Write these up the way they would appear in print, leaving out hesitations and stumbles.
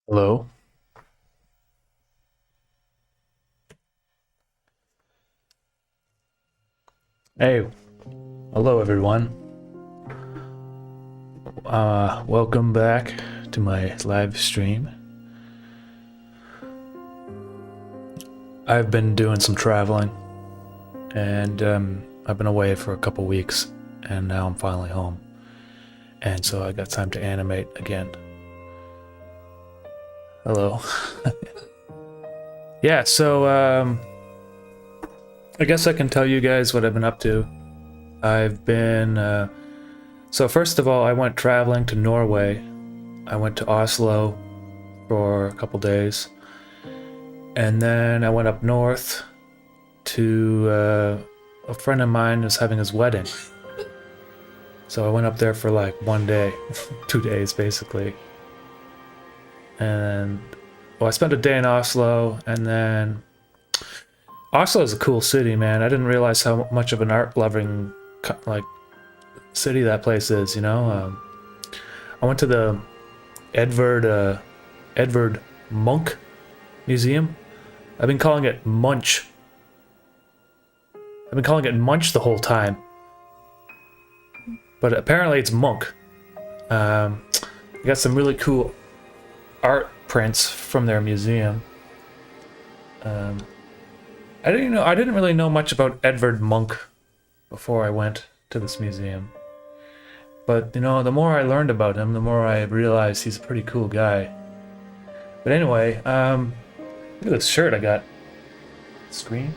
Hello. Hey, hello everyone. Welcome back to my live stream. I've been doing some traveling, and I've been away for a couple weeks, and now I'm finally home, and so I got time to animate again. Hello. Yeah, so I guess I can tell you guys what I've been up to. I've been so first of all, I went traveling to Norway. I went to Oslo for a couple days, and then I went up north to a friend of mine is having his wedding. So I went up there for like 1 day, 2 days basically. And well, I spent a day in Oslo, and then Oslo is a cool city, man. I didn't realize how much of an art-loving like city that place is. You know, I went to the Edvard Munch Museum. I've been calling it Munch. I've been calling it Munch the whole time, but apparently it's Munch. You got some really cool art prints from their museum. I didn't really know much about Edvard Munch before I went to this museum. But you know, the more I learned about him, the more I realized he's a pretty cool guy. But anyway, look at this shirt I got. Screen.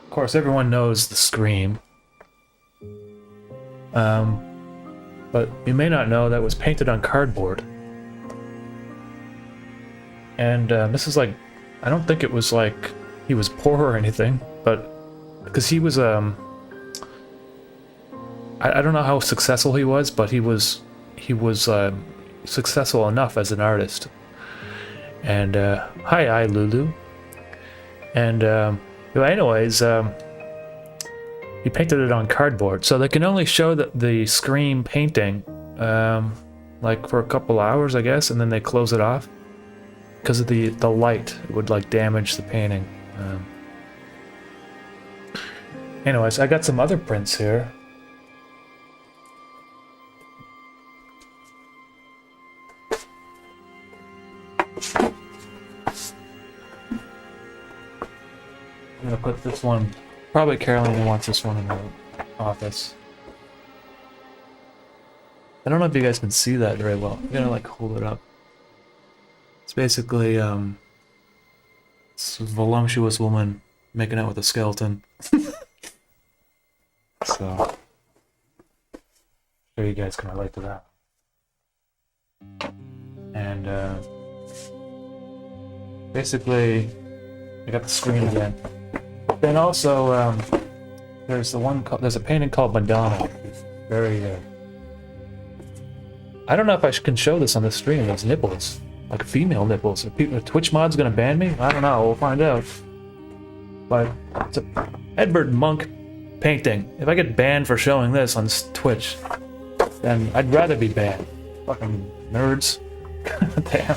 Of course, everyone knows the Scream. But you may not know that was painted on cardboard. And this is like, I don't think it was like he was poor or anything, but because he was, I don't know how successful he was, but he was successful enough as an artist. And hi, Lulu. And anyways, he painted it on cardboard, so they can only show the Scream painting like for a couple hours, I guess, and then they close it off because of the light. It would like damage the painting. Anyways, I got some other prints here. I'm gonna put this one. Probably Carolina wants this one in the office. I don't know if you guys can see that very well. I'm gonna like hold it up. It's basically it's a voluptuous woman making out with a skeleton. So sure you guys can relate to that. And basically I got the screen again. Then also, there's a painting called Madonna. It's very, I don't know if I can show this on the stream. There's nipples, like female nipples. Are Twitch mods gonna ban me? I don't know. We'll find out. But it's a Edvard Munch painting. If I get banned for showing this on Twitch, then I'd rather be banned. Fucking nerds. Damn.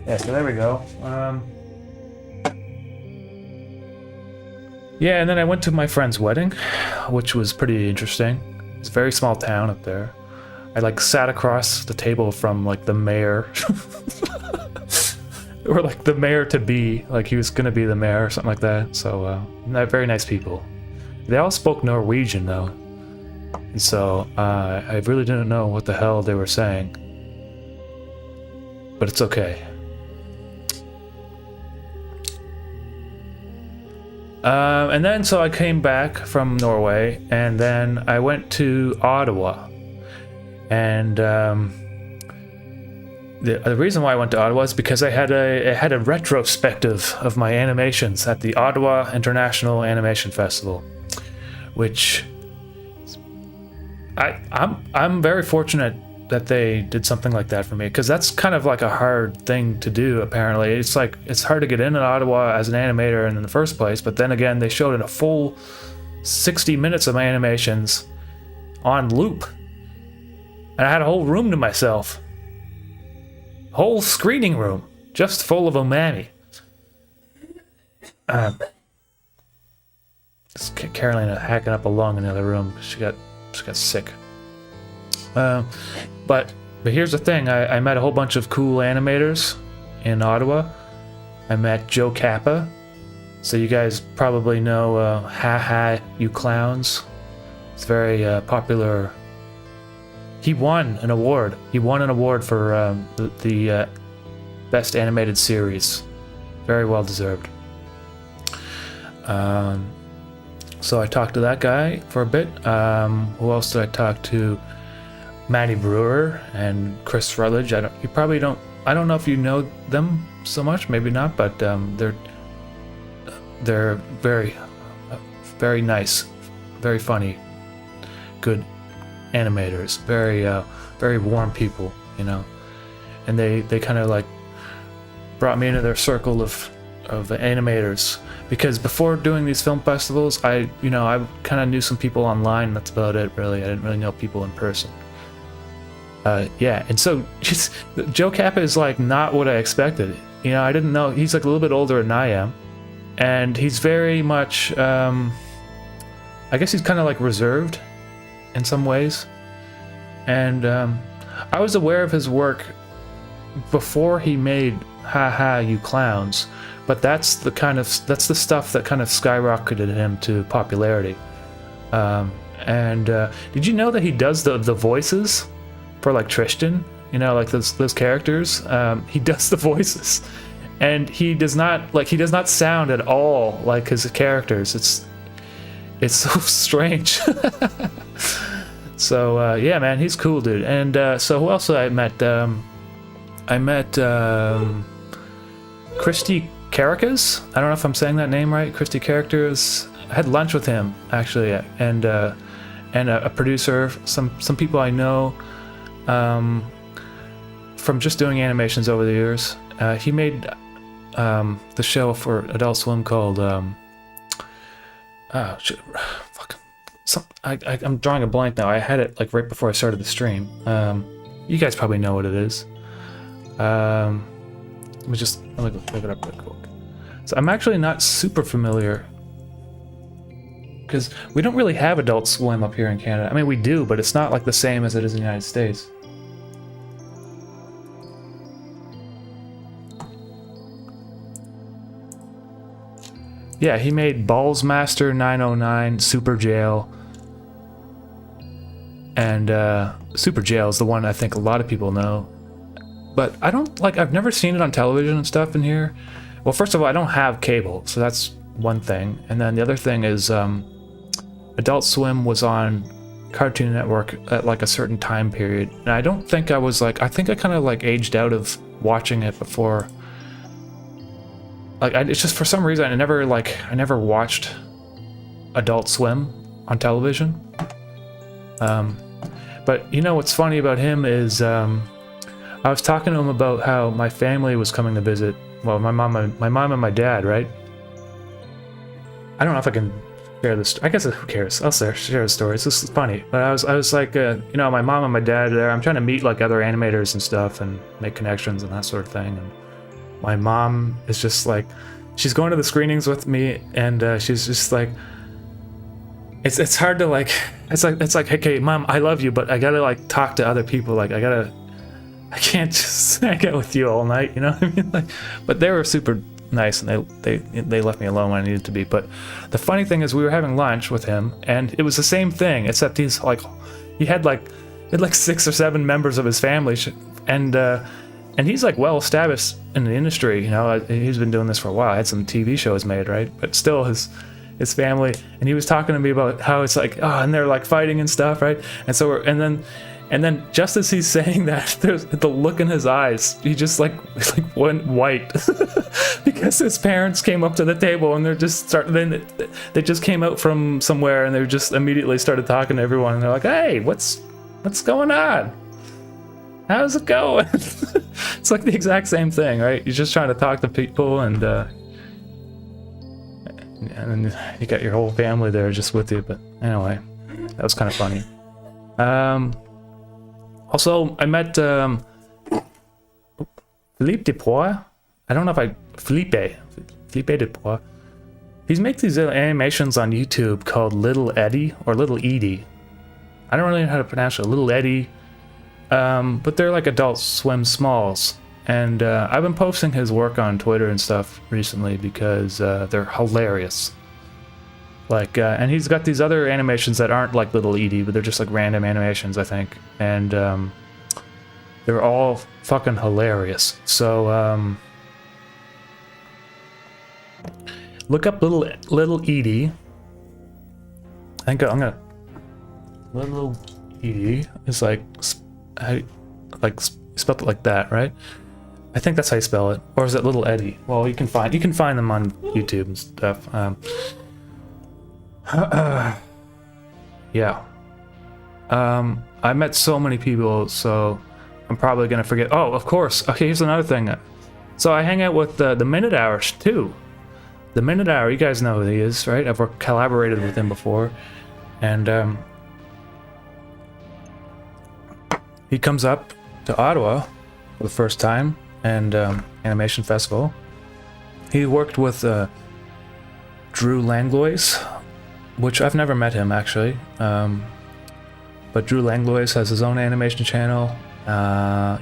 Yeah. So there we go. Yeah, and then I went to my friend's wedding, which was pretty interesting. It's a very small town up there. I like sat across the table from like the mayor, or like the mayor to be, like he was gonna be the mayor or something like that. So very nice people. They all spoke Norwegian though, and so I really didn't know what the hell they were saying, but it's okay. And then so I came back from Norway, and then I went to Ottawa. And the reason why I went to Ottawa is because I had a retrospective of my animations at the Ottawa International Animation Festival, which I'm very fortunate that they did something like that for me, because that's kind of like a hard thing to do. Apparently, it's hard to get in Ottawa as an animator in the first place. But then again, they showed it a full 60 minutes of my animations on loop and I had a whole room to myself. Whole screening room, just full of Umami. Carolina hacking up a lung in the other room. She got sick. But here's the thing. I met a whole bunch of cool animators in Ottawa. I met Joe Kappa. So you guys probably know Ha You Clowns. It's very popular. He won an award. He won an award for the best animated series. Very well deserved. So I talked to that guy for a bit. Who else did I talk to? Maddie Brewer and Chris Rutledge. I don't know if you know them so much. Maybe not, but they're very, very nice, very funny, good animators. Very warm people, you know. And they kind of like brought me into their circle of animators, because before doing these film festivals, I kind of knew some people online. That's about it, really. I didn't really know people in person. Yeah, and so just Joe Kappa is like not what I expected. You know, I didn't know he's like a little bit older than I am, and he's very much. I guess he's kind of like reserved, in some ways, and I was aware of his work before he made Ha You Clowns, but that's the stuff that kind of skyrocketed him to popularity. Did you know that he does the voices for like Tristan? You know, like those characters. He does the voices, and he does not sound at all like his characters. It's so strange. So yeah, man, he's cool, dude. And so who else did I met? I met Christy Caracas. I don't know if I'm saying that name right. Christy Caracas. I had lunch with him actually, and a producer. Some people I know from just doing animations over the years. He made the show for Adult Swim called I'm drawing a blank now. I had it like right before I started the stream. You guys probably know what it is. Let me look it up real quick. So I'm actually not super familiar, because we don't really have Adult Swim up here in Canada. I mean, we do, but it's not like the same as it is in the United States. Yeah, he made Ballsmaster 909, Super Jail, and Super Jail is the one I think a lot of people know. But I've never seen it on television and stuff in here. Well, first of all, I don't have cable, so that's one thing. And then the other thing is Adult Swim was on Cartoon Network at like a certain time period. And I don't think I think I kind of like aged out of watching it before. It's just for some reason I never watched Adult Swim on television. But you know what's funny about him is I was talking to him about how my family was coming to visit. Well, my mom and my dad, right? I don't know if I can share this. I guess who cares? I'll share the story. It's just funny. But I was like, my mom and my dad are there. I'm trying to meet like other animators and stuff and make connections and that sort of thing. And my mom is just like, she's going to the screenings with me, and she's just like, it's hard to like, it's like, hey, Mom, I love you, but I gotta like talk to other people. Like I can't just hang out with you all night, you know what I mean? Like, but they were super nice, and they left me alone when I needed to be. But the funny thing is, we were having lunch with him, and it was the same thing, except he had like 6 or 7 members of his family, and he's like well established in the industry, you know. He's been doing this for a while. Had some TV shows made, right? But still, his family, and he was talking to me about how it's like, and they're like fighting and stuff, right? And so and then just as he's saying that, there's the look in his eyes. He just like went white because his parents came up to the table, and they just came out from somewhere, and they just immediately started talking to everyone, and they're like, "Hey, what's going on? How's it going?" It's like the exact same thing, right? You're just trying to talk to people, and then you got your whole family there just with you. But anyway, that was kind of funny. Also, I met Philippe Depois. I don't know if Philippe Depois. He makes these animations on YouTube called Little Eddie or Little Edie. I don't really know how to pronounce it. Little Eddie. But they're like Adult Swim smalls. And I've been posting his work on Twitter and stuff recently because they're hilarious. Like, and he's got these other animations that aren't like Little Edie, but they're just like random animations, I think. And they're all fucking hilarious. So look up Little Edie. I think I'm gonna. Little Edie is like spelled it like that, right? I think that's how you spell it. Or is it Little Eddie? Well, you can find them on YouTube and stuff. Yeah. I met so many people, so I'm probably gonna forget. Oh, of course. Okay, here's another thing. So I hang out with the Minute Hour too. The Minute Hour, you guys know who he is, right? I've collaborated with him before, and he comes up to Ottawa for the first time, and Animation Festival. He worked with Drew Langlois, which I've never met him actually, but Drew Langlois has his own animation channel.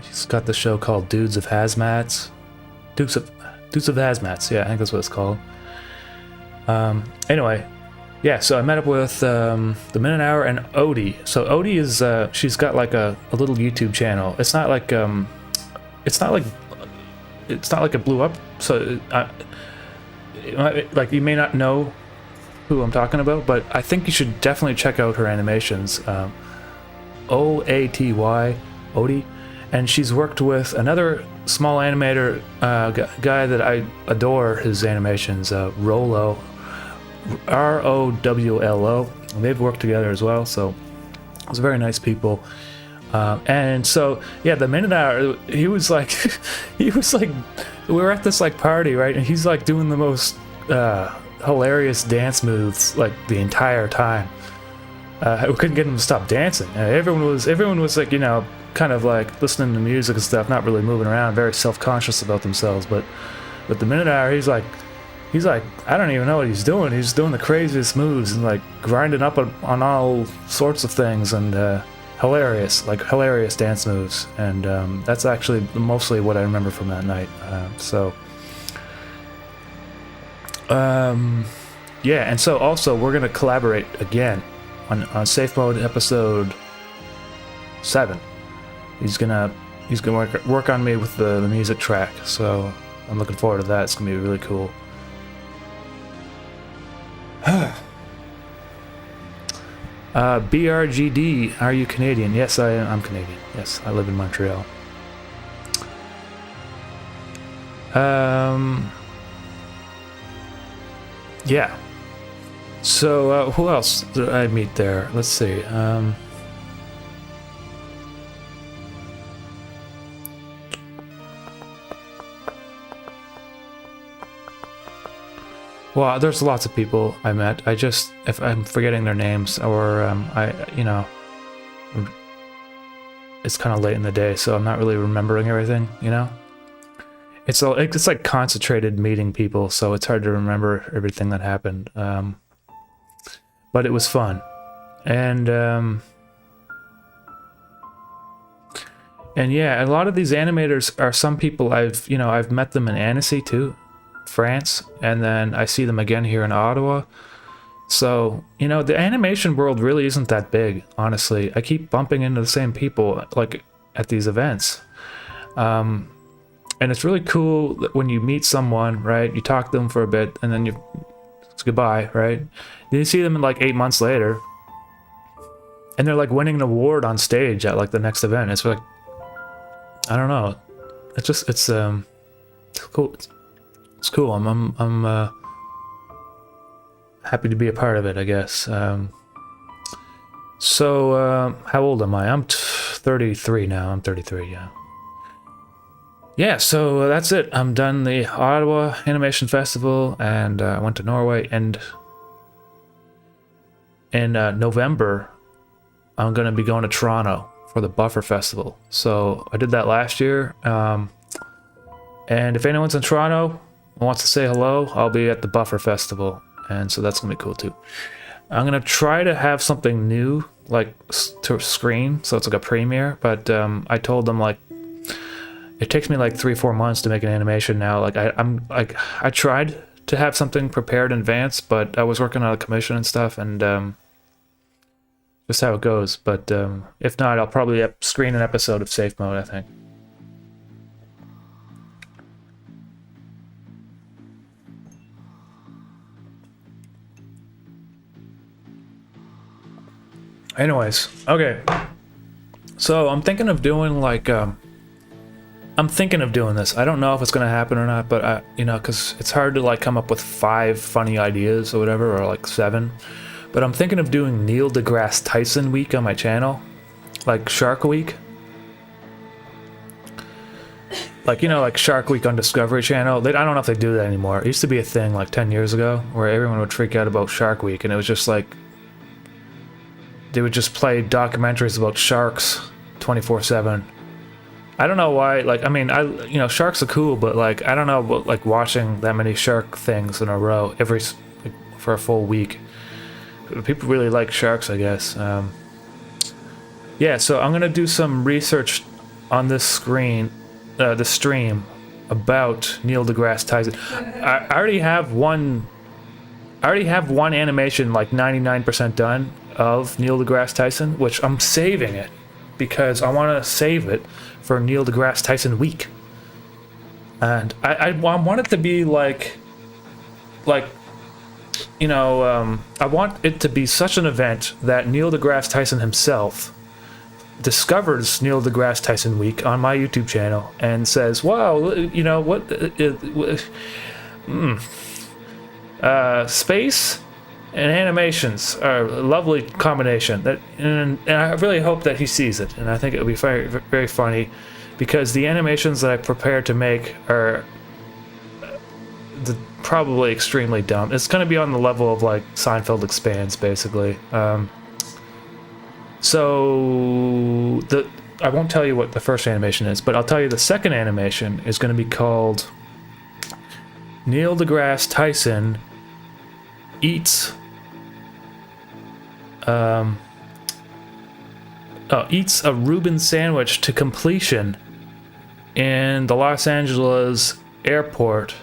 He's got the show called Dudes of Hazmats. Dukes of Hazmats, yeah, I think that's what it's called. Anyway, yeah, so I met up with the Minute Hour and Odie. So Odie is she's got like a little YouTube channel. It's not like it blew up. So like you may not know who I'm talking about, but I think you should definitely check out her animations. Oaty, Odie, and she's worked with another small animator guy that I adore his animations, Rolo, Rowlo. They've worked together as well, so it's very nice people. And so yeah, the Minute Hour, he was like we were at this like party, right, and he's like doing the most hilarious dance moves like the entire time. We couldn't get him to stop dancing. Everyone was like, you know, kind of like listening to music and stuff, not really moving around, very self-conscious about themselves. But with the Minute Hour, he's like I don't even know what he's doing. He's doing the craziest moves and like grinding up on all sorts of things, and hilarious dance moves. And that's actually mostly what I remember from that night. Yeah, and so also we're gonna collaborate again on Safe Mode episode 7. He's gonna work on me with the music track, so I'm looking forward to that. It's gonna be really cool. BRGD, are you Canadian? Yes, I'm Canadian. Yes, I live in Montreal. Yeah. So, who else did I meet there? Let's see. Well, there's lots of people I met. If I'm forgetting their names, or it's kind of late in the day, so I'm not really remembering everything, you know? It's like concentrated meeting people, so it's hard to remember everything that happened. But it was fun. And yeah, a lot of these animators are some people I've met them in Annecy too, France, and then I see them again here in Ottawa. So, you know, the animation world really isn't that big, honestly. I keep bumping into the same people, like, at these events. And it's really cool that when you meet someone, right, you talk to them for a bit, and then it's goodbye, right? Then you see them in, like, 8 months later, and they're, like, winning an award on stage at, like, the next event. It's like, I don't know. It's cool. It's cool. I'm happy to be a part of it, I guess. So, how old am I? I'm 33 now. I'm 33, yeah. Yeah, so that's it. I'm done the Ottawa Animation Festival, and I went to Norway, and in November, I'm going to be going to Toronto for the Buffer Festival. So I did that last year. And if anyone's in Toronto and wants to say hello, I'll be at the Buffer Festival. And so that's gonna be cool too. I'm gonna try to have something new, like to screen, so it's like a premiere. But I told them like it takes me like 3-4 months to make an animation now. Like I tried to have something prepared in advance, but I was working on a commission and stuff, and just how it goes. But if not, I'll probably screen an episode of Safe Mode, I think. Anyways, okay. So I'm thinking of doing like I'm thinking of doing this. I don't know if it's gonna happen or not, but you know, because it's hard to like come up with 5 funny ideas or whatever, or like 7. But I'm thinking of doing Neil deGrasse Tyson week on my channel, like Shark Week. Like, you know, like Shark Week on Discovery Channel. I don't know if they do that anymore. It used to be a thing like 10 years ago where everyone would freak out about Shark Week, and it was just like they would just play documentaries about sharks 24/7. I don't know why. Like, I mean, you know, sharks are cool, but like I don't know about like watching that many shark things in a row for a full week. People really like sharks, I guess. Yeah, so I'm gonna do some research on this stream about Neil deGrasse Tyson. I already have one animation like 99% done of Neil deGrasse Tyson, which I'm saving it because I want to save it for Neil deGrasse Tyson week. And I want it to be like you know, I want it to be such an event that Neil deGrasse Tyson himself discovers Neil deGrasse Tyson week on my YouTube channel and says, wow, you know what, space and animations are a lovely combination. And I really hope that he sees it, and I think it would be very, very funny, because the animations that I prepared to make are probably extremely dumb. It's going to be on the level of like Seinfeld Expands, basically. So I won't tell you what the first animation is, but I'll tell you the second animation is going to be called Neil deGrasse Tyson eats a Reuben sandwich to completion in the Los Angeles airport.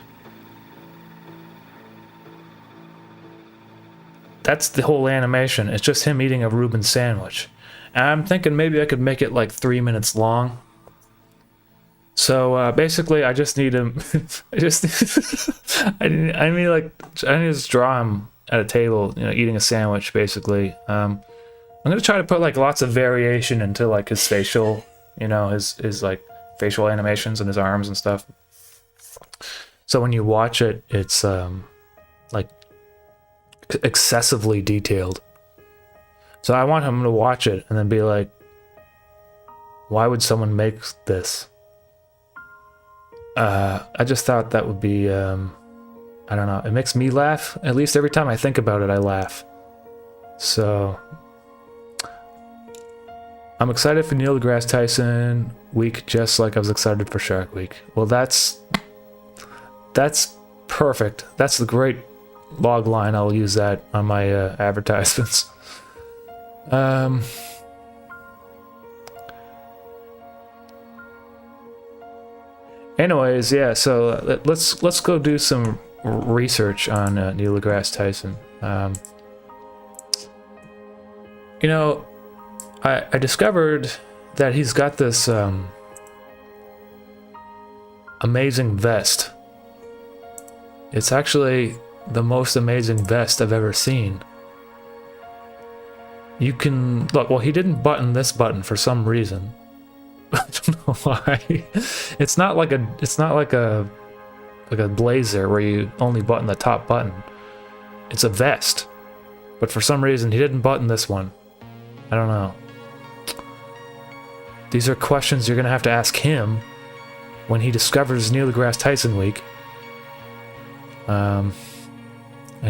That's the whole animation. It's just him eating a Reuben sandwich. And I'm thinking maybe I could make it like 3 minutes long. So basically, I just need him. I need to just draw him at a table, you know, eating a sandwich. Basically, I'm gonna try to put like lots of variation into like his facial, you know, his like facial animations and his arms and stuff. So when you watch it, it's like excessively detailed. So I want him to watch it and then be like, why would someone make this? I just thought that would be, I don't know, it makes me laugh. At least every time I think about it, I laugh. So I'm excited for Neil deGrasse Tyson week, just like I was excited for Shark Week. Well, that's perfect. That's the great log line. I'll use that on my advertisements. Anyways, yeah. So let's go do some research on Neil deGrasse Tyson. You know, I discovered that he's got this amazing vest. It's actually the most amazing vest I've ever seen. You can look. Well, he didn't button this button for some reason. I don't know why. It's not like a blazer where you only button the top button. It's a vest, but for some reason he didn't button this one. I don't know. These are questions you're gonna have to ask him when he discovers Neil deGrasse Tyson week. And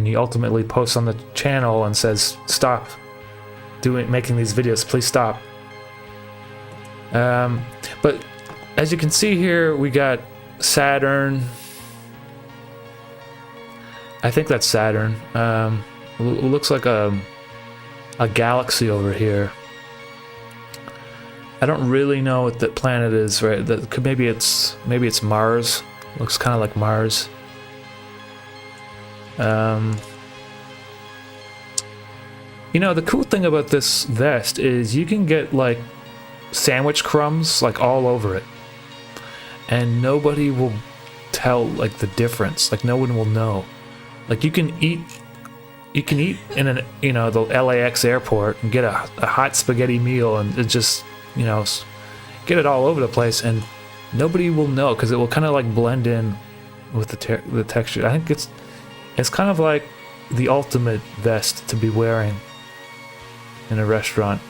he ultimately posts on the channel and says, "Stop making these videos, please stop." But as you can see here, we got Saturn. I think that's Saturn. Looks like a galaxy over here. I don't really know what the planet is, right? Maybe it's Mars. Looks kind of like Mars. You know, the cool thing about this vest is you can get like sandwich crumbs like all over it, and nobody will tell like the difference. Like no one will know. Like you can eat in an, you know, the LAX airport and get a hot spaghetti meal and it just, you know, get it all over the place, and nobody will know because it will kind of like blend in with the texture. I think it's kind of like the ultimate vest to be wearing in a restaurant.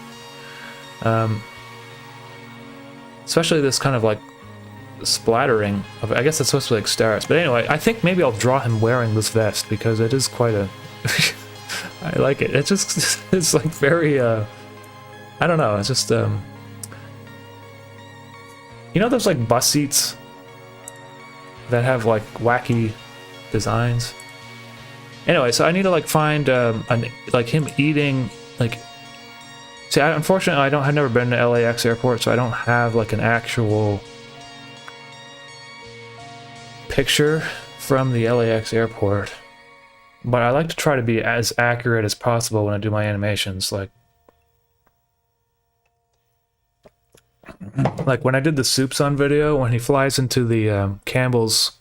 Especially this kind of like splattering of, I guess it's supposed to be like stars. But anyway, I think maybe I'll draw him wearing this vest because it is quite a I like it. It just it's like very I don't know, it's just you know those like bus seats that have like wacky designs? Anyway, so I need to like find like him eating like. See, unfortunately, I've never been to LAX airport, so I don't have like an actual picture from the LAX airport. But I like to try to be as accurate as possible when I do my animations. Like when I did the Soup Son video, when he flies into the Campbell's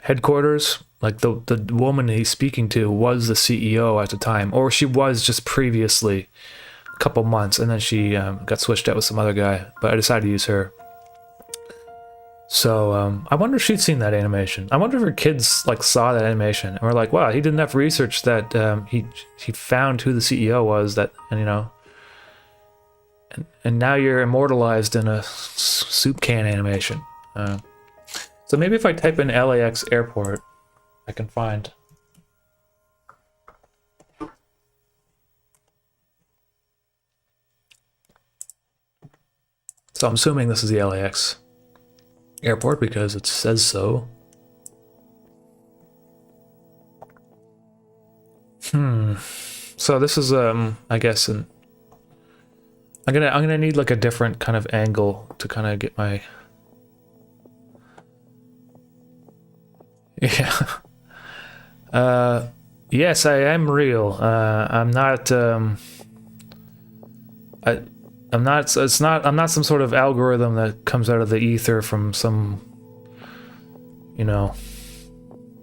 headquarters. Like the woman he's speaking to was the CEO at the time, or she was just previously a couple months, and then she got switched out with some other guy, but I decided to use her. So I wonder if she'd seen that animation. I wonder if her kids like saw that animation and were like, wow, he did enough research that he found who the CEO was, that, and you know, and now you're immortalized in a soup can animation. So maybe if I type in LAX airport, I can find. So I'm assuming this is the LAX airport because it says so. So this is I guess I'm gonna need like a different kind of angle to kind of get my yes, I am real. I'm not I'm not some sort of algorithm that comes out of the ether from some, you know,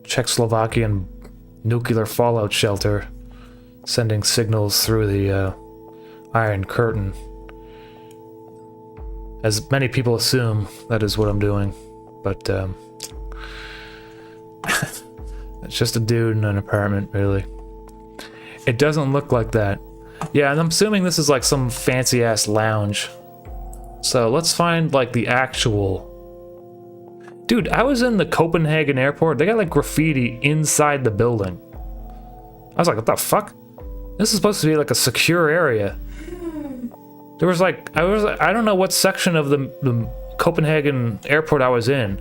Czechoslovakian nuclear fallout shelter sending signals through the Iron Curtain. As many people assume that is what I'm doing, but it's just a dude in an apartment, really. It doesn't look like that. Yeah, and I'm assuming this is like some fancy ass lounge. So let's find like the actual. Dude, I was in the Copenhagen airport. They got like graffiti inside the building. I was like, what the fuck? This is supposed to be like a secure area. There was like, I don't know what section of the Copenhagen airport I was in,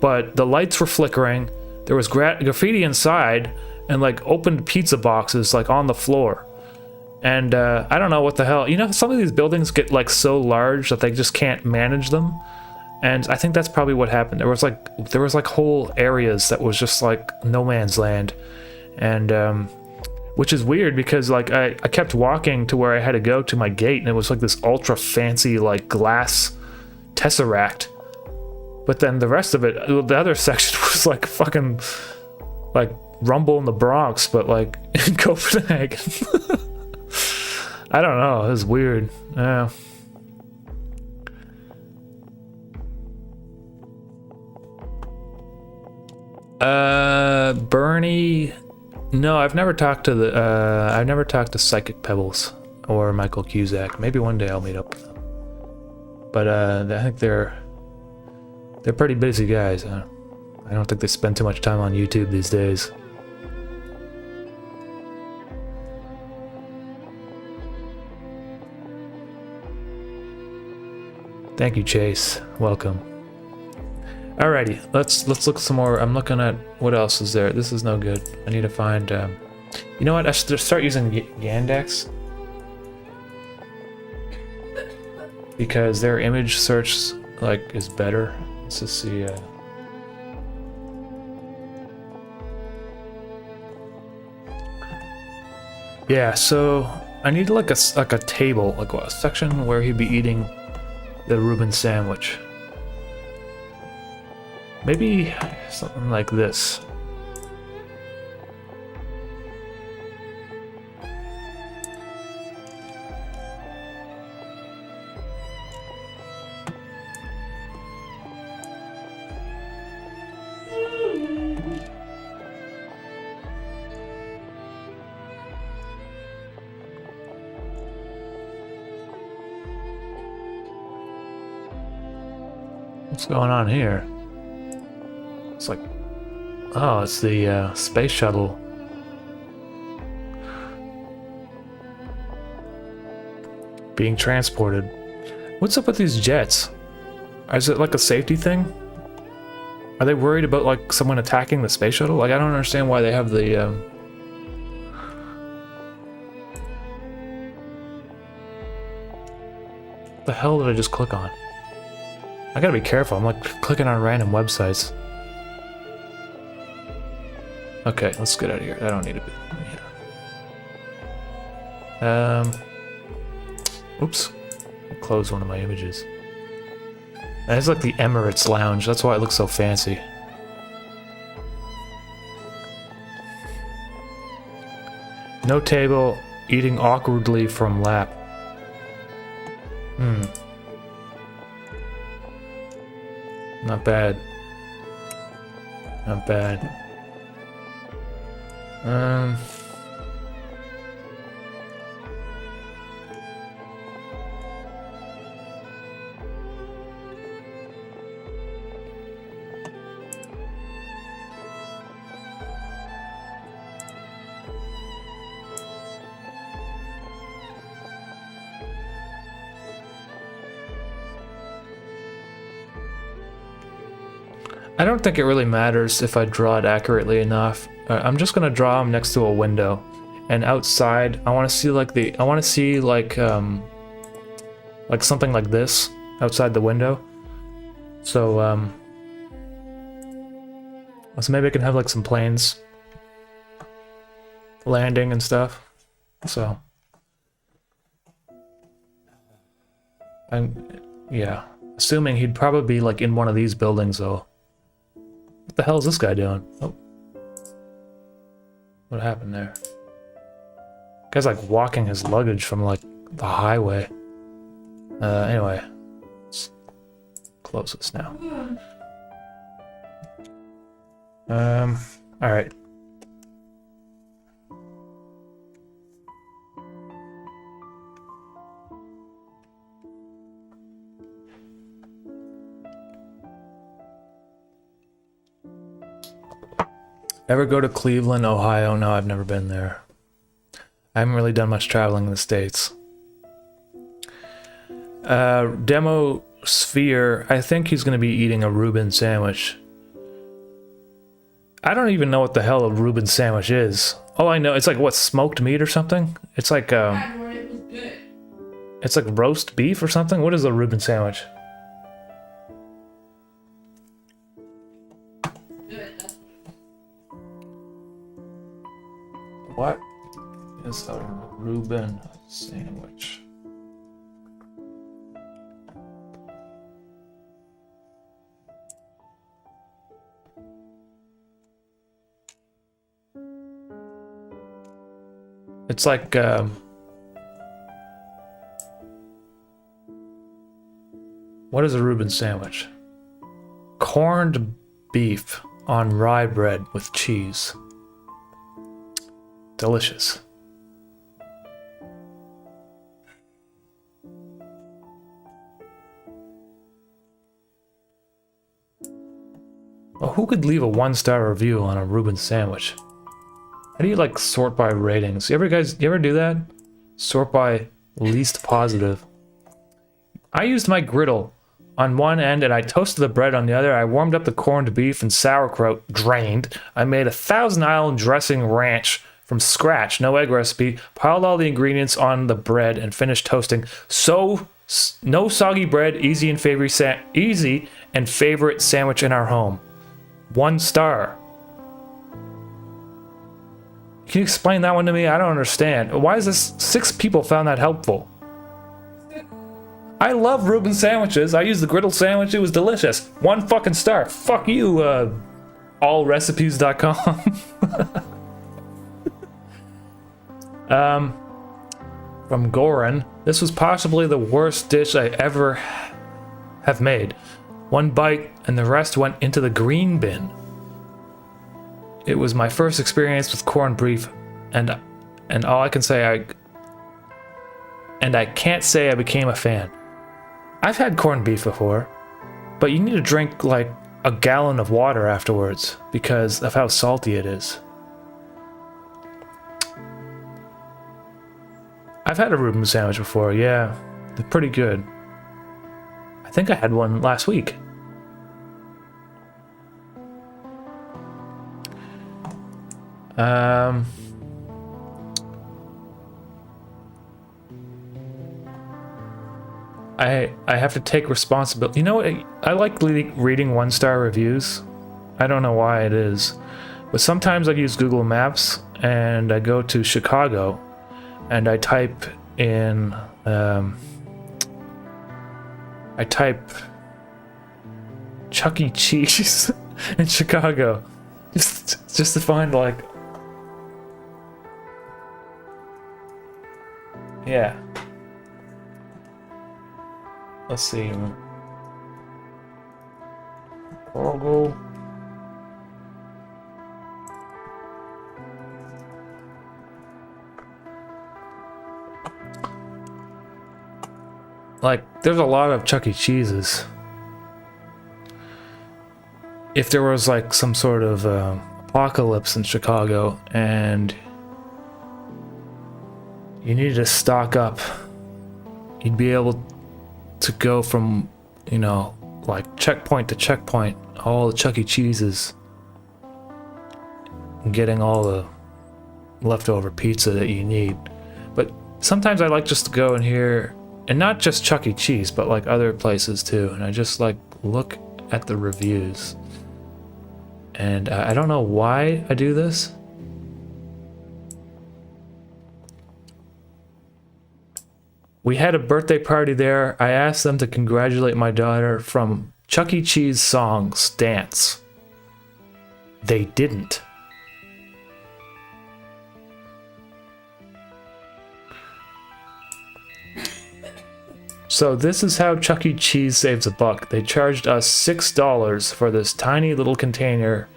but the lights were flickering. There was graffiti inside and like opened pizza boxes like on the floor. And I don't know what the hell. You know, some of these buildings get like so large that they just can't manage them. And I think that's probably what happened. There was like whole areas that was just like no man's land. And which is weird because like I kept walking to where I had to go to my gate, and it was like this ultra fancy like glass tesseract. But then the rest of it, the other section was like fucking like Rumble in the Bronx, but like in Copenhagen. I don't know, it was weird. Yeah. Bernie. No, I've never talked to Psychic Pebbles or Michael Cusack. Maybe one day I'll meet up with them. But I think they're pretty busy guys. I don't think they spend too much time on YouTube these days. Thank you, Chase. Welcome. Alrighty, let's look some more. I'm looking at what else is there. This is no good. I need to find. You know what? I should start using Yandex because their image search like is better. Let's just see. Yeah, so I need like a table, like a section where he'd be eating the Reuben sandwich. Maybe something like this. What's going on here? It's like, oh, it's the space shuttle. Being transported. What's up with these jets? Is it like a safety thing? Are they worried about like someone attacking the space shuttle? Like I don't understand why they have the What the hell did I just click on? I gotta be careful, I'm like clicking on random websites. Okay, let's get out of here. I don't need to be here. Oops. I closed one of my images. And it's like the Emirates Lounge, that's why it looks so fancy. No table, eating awkwardly from lap. Not bad. Not bad. I don't think it really matters if I draw it accurately enough. I'm just gonna draw them next to a window, and outside I want to see like like something like this outside the window. So so maybe I can have like some planes landing and stuff. So yeah, assuming he'd probably be like in one of these buildings though. What the hell is this guy doing? Oh. What happened there? Guy's like walking his luggage from like the highway. Anyway. Let's close this now. Alright. Ever go to Cleveland, Ohio? No, I've never been there. I haven't really done much traveling in the States. Demo Sphere, I think he's going to be eating a Reuben sandwich. I don't even know what the hell a Reuben sandwich is. All I know, it's like, what, smoked meat or something? It's like, it's like roast beef or something? What is a Reuben sandwich? What is a Reuben sandwich? It's like what is a Reuben sandwich? Corned beef on rye bread with cheese. Delicious. Well, who could leave a 1-star review on a Reuben sandwich? How do you like sort by ratings? You ever do that? Sort by least positive. I used my griddle on one end and I toasted the bread on the other. I warmed up the corned beef and sauerkraut, drained. I made a Thousand Island dressing ranch from scratch, no egg recipe, piled all the ingredients on the bread and finished toasting. So, no soggy bread, easy and favorite sandwich in our home. 1 star. Can you explain that one to me? I don't understand. Why is this 6 people found that helpful? I love Reuben sandwiches. I used the griddle sandwich. It was delicious. 1 fucking star. Fuck you, allrecipes.com. From Goran. This was possibly the worst dish I ever have made. 1 bite and the rest went into the green bin. It was my first experience with corned beef, and all I can say I can't say I became a fan. I've had corned beef before, but you need to drink like a gallon of water afterwards because of how salty it is. I've had a Reuben sandwich before, yeah. They're pretty good. I think I had one last week. I have to take responsibility. You know what? I like reading 1-star reviews. I don't know why it is. But sometimes I use Google Maps and I go to Chicago and I type in, Chuck E. Cheese in Chicago. Just to find like, yeah. Let's see. Chicago. Like, there's a lot of Chuck E. Cheese's. If there was like some sort of apocalypse in Chicago and you needed to stock up, you'd be able to go from, you know, like checkpoint to checkpoint, all the Chuck E. Cheese's, and getting all the leftover pizza that you need. But sometimes I like just to go in here, and not just Chuck E. Cheese, but like other places too, and I just like look at the reviews. And I don't know why I do this. We had a birthday party there. I asked them to congratulate my daughter from Chuck E. Cheese songs dance. They didn't. So this is how Chuck E. Cheese saves a buck. They charged us $6 for this tiny little container,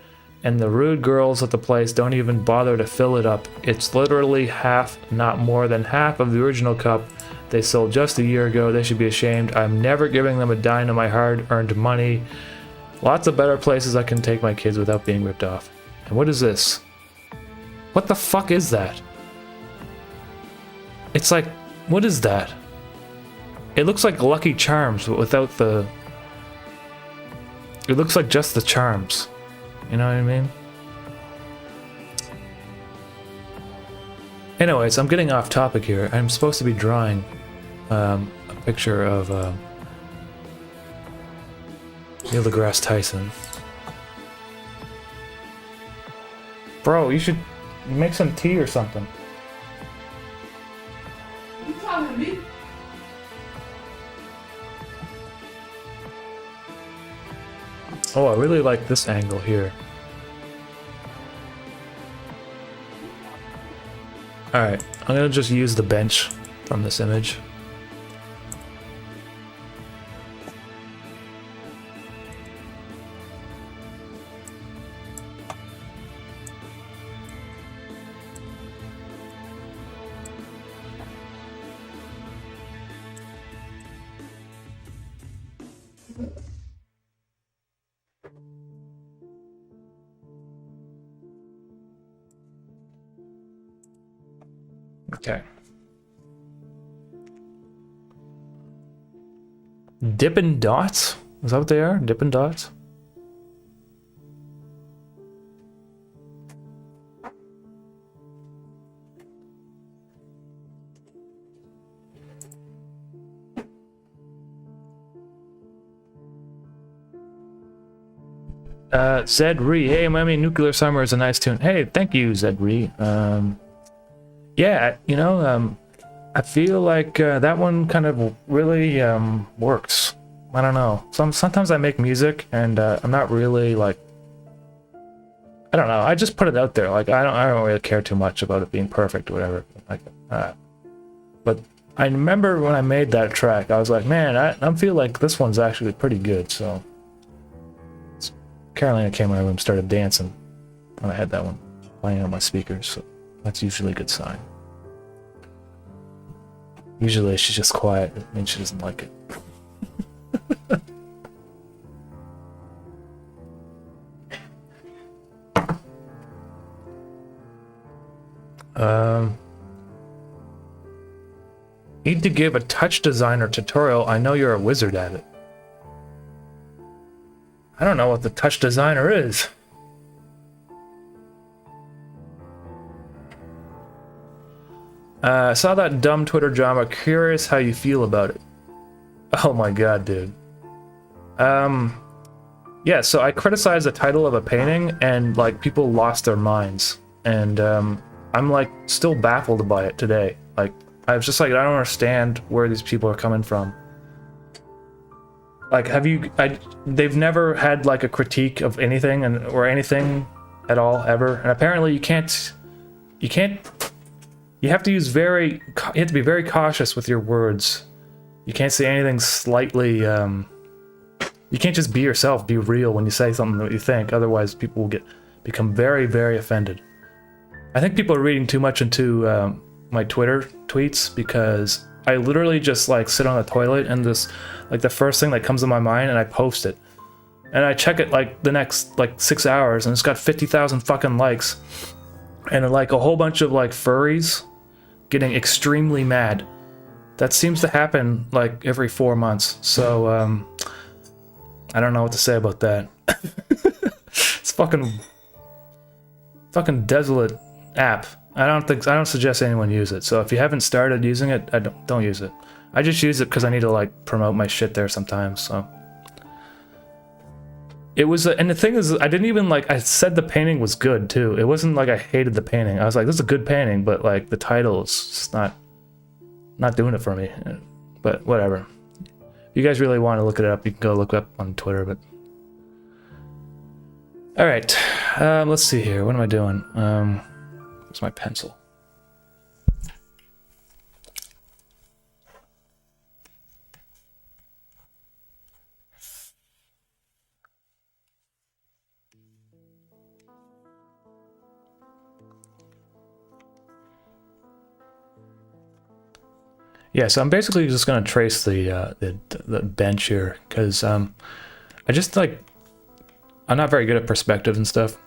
and the rude girls at the place don't even bother to fill it up. It's literally half, not more than half of the original cup they sold just a year ago. They should be ashamed. I'm never giving them a dime of my hard-earned money. Lots of better places I can take my kids without being ripped off. And what is this? What the fuck is that? It's like, what is that? It looks like Lucky Charms, but without the... It looks like just the charms. You know what I mean? Anyways, I'm getting off topic here. I'm supposed to be drawing a picture of Neil deGrasse Tyson. Bro, you should make some tea or something. You talking to me? Oh, I really like this angle here. Alright, I'm gonna just use the bench from this image. Okay. Dippin' Dots? Is that what they are? Dippin' Dots? Zedri, hey, Umami, Nuclear Summer is a nice tune. Hey, thank you, Zedri. Yeah, you know, I feel like that one kind of really works. I don't know. Sometimes I make music and I'm not really like, I don't know. I just put it out there. Like I don't really care too much about it being perfect or whatever. Like, but I remember when I made that track, I was like, man, I feel like this one's actually pretty good. So Carolina came in my room, and started dancing when I had that one playing on my speakers. So that's usually a good sign. Usually she's just quiet. It means she doesn't like it. Need to give a touch designer tutorial. I know you're a wizard at it. I don't know what the touch designer is. I saw that dumb Twitter drama. Curious how you feel about it. Oh my god, dude. Yeah, so I criticized the title of a painting and like people lost their minds. And I'm like still baffled by it today. Like I was just like, I don't understand where these people are coming from. Like, they've never had like a critique of anything or anything at all ever. And apparently you have to use you have to be very cautious with your words. You can't say anything slightly, you can't just be yourself, be real when you say something that you think, otherwise people will become very, very offended. I think people are reading too much into my Twitter tweets because I literally just like sit on the toilet and this, like the first thing that comes to my mind and I post it. And I check it like the next like 6 hours and it's got 50,000 fucking likes. And like a whole bunch of like furries getting extremely mad. That seems to happen like every 4 months. So I don't know what to say about that. It's fucking desolate app. I don't suggest anyone use it. So if you haven't started using it, don't use it. I just use it because I need to like promote my shit there sometimes. So it was, and the thing is, I didn't even like. I said the painting was good too. It wasn't like I hated the painting. I was like, this is a good painting, but like the title is just not doing it for me. But whatever. If you guys really want to look it up, you can go look it up on Twitter. But all right, let's see here. What am I doing? Where's my pencil? Yeah, so I'm basically just gonna trace the bench here because I just like I'm not very good at perspective and stuff.